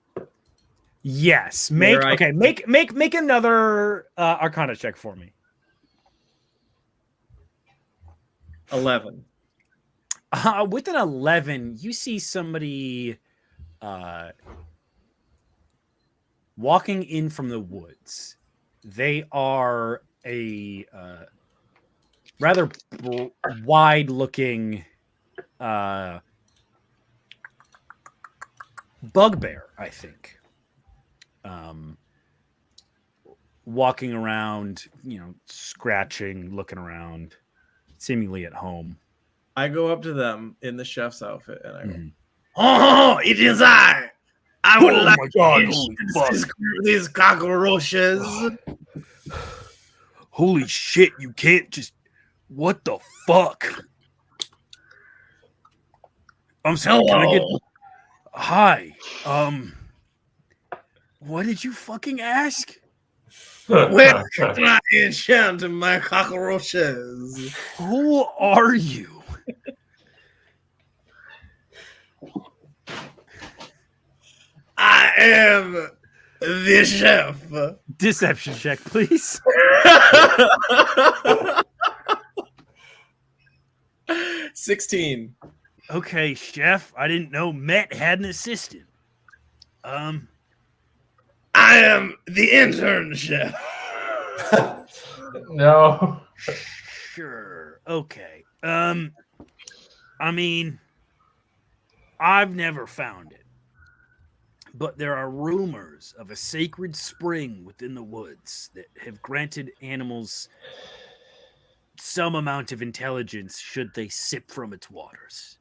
Yes. Make another Arcana check for me. 11. With an 11, you see somebody walking in from the woods. They are a rather wide-looking bugbear, I think. Walking around, scratching, looking around, seemingly at home. I go up to them in the chef's outfit and I go, "Oh, it is I! I would like these cockroaches." Holy shit, you can't just... What the fuck? I'm sorry, can I get... Hi. What did you fucking ask? Where can I enchant my cockroaches? Who are you? I am the chef. Deception check, please. 16. Okay, chef. I didn't know Met had an assistant. I am the intern chef. No. Sure. Okay. I mean, I've never found it, but there are rumors of a sacred spring within the woods that have granted animals some amount of intelligence should they sip from its waters.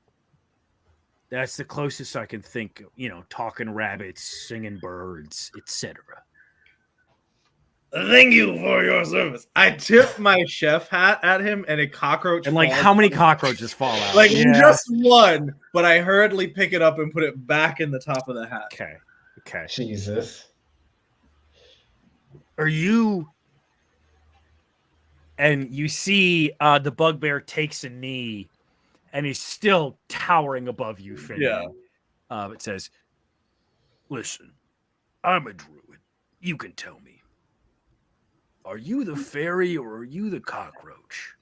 That's the closest I can think of, talking rabbits, singing birds, etc. Thank you for your service. I tip my chef hat at him and a cockroach. And how many cockroaches fall out? Just one, but I hurriedly pick it up and put it back in the top of the hat. Okay. Jesus. Are you... And you see the bugbear takes a knee and he's still towering above you, Finn. Yeah. It says, "Listen, I'm a druid. You can tell me. Are you the fairy or are you the cockroach?"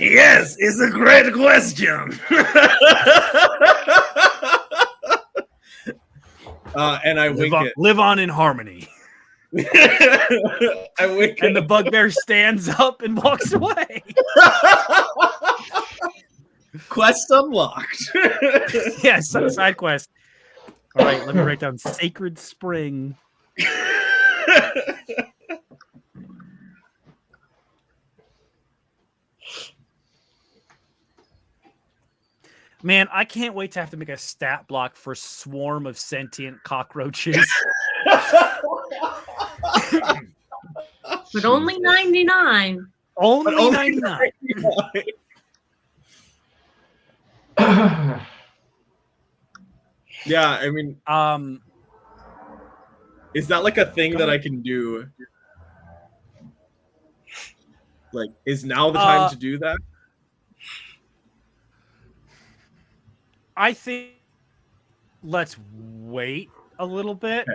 Yes, it's a great question. And I wink it. Live on in harmony. I wink and the bugbear stands up and walks away. Quest unlocked. Yes, side quest. All right, let me write down Sacred Spring. Man, I can't wait to have to make a stat block for Swarm of Sentient Cockroaches. But only 99. Only 99. Yeah, I mean, is that like a thing that I can do? Like, is now the time to do that? I think let's wait a little bit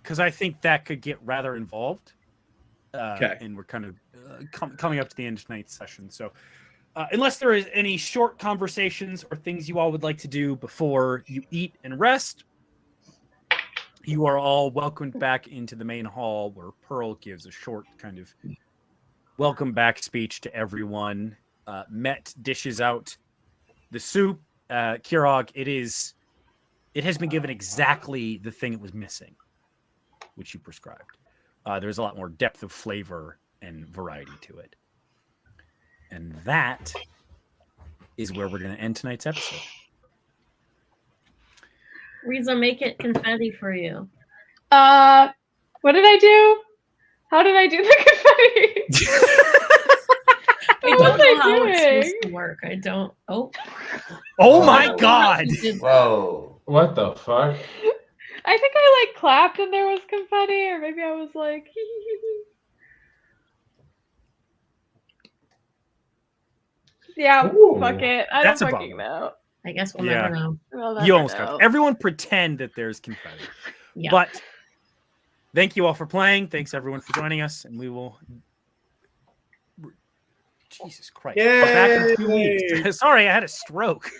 because I think that could get rather involved. And we're kind of coming up to the end of tonight's session. So unless there is any short conversations or things you all would like to do before you eat and rest, you are all welcomed back into the main hall where Pearl gives a short kind of welcome back speech to everyone. Met dishes out the soup. Kirog, it has been given exactly the thing it was missing, which you prescribed. There's a lot more depth of flavor and variety to it. And that is where we're going to end tonight's episode. Riza, make it confetti for you. What did I do? How did I do the confetti? I don't know how it's supposed to work. I don't. Oh my God! Whoa! What the fuck? I think I like clapped and there was confetti, or maybe I was like. Yeah, Ooh. fuck it. I don't fucking know. I guess we'll never know. You almost got it. Everyone pretend that there's confetti. Yeah. But thank you all for playing. Thanks everyone for joining us, and we will. Jesus Christ! Yay! Back in 2 weeks. Sorry, I had a stroke.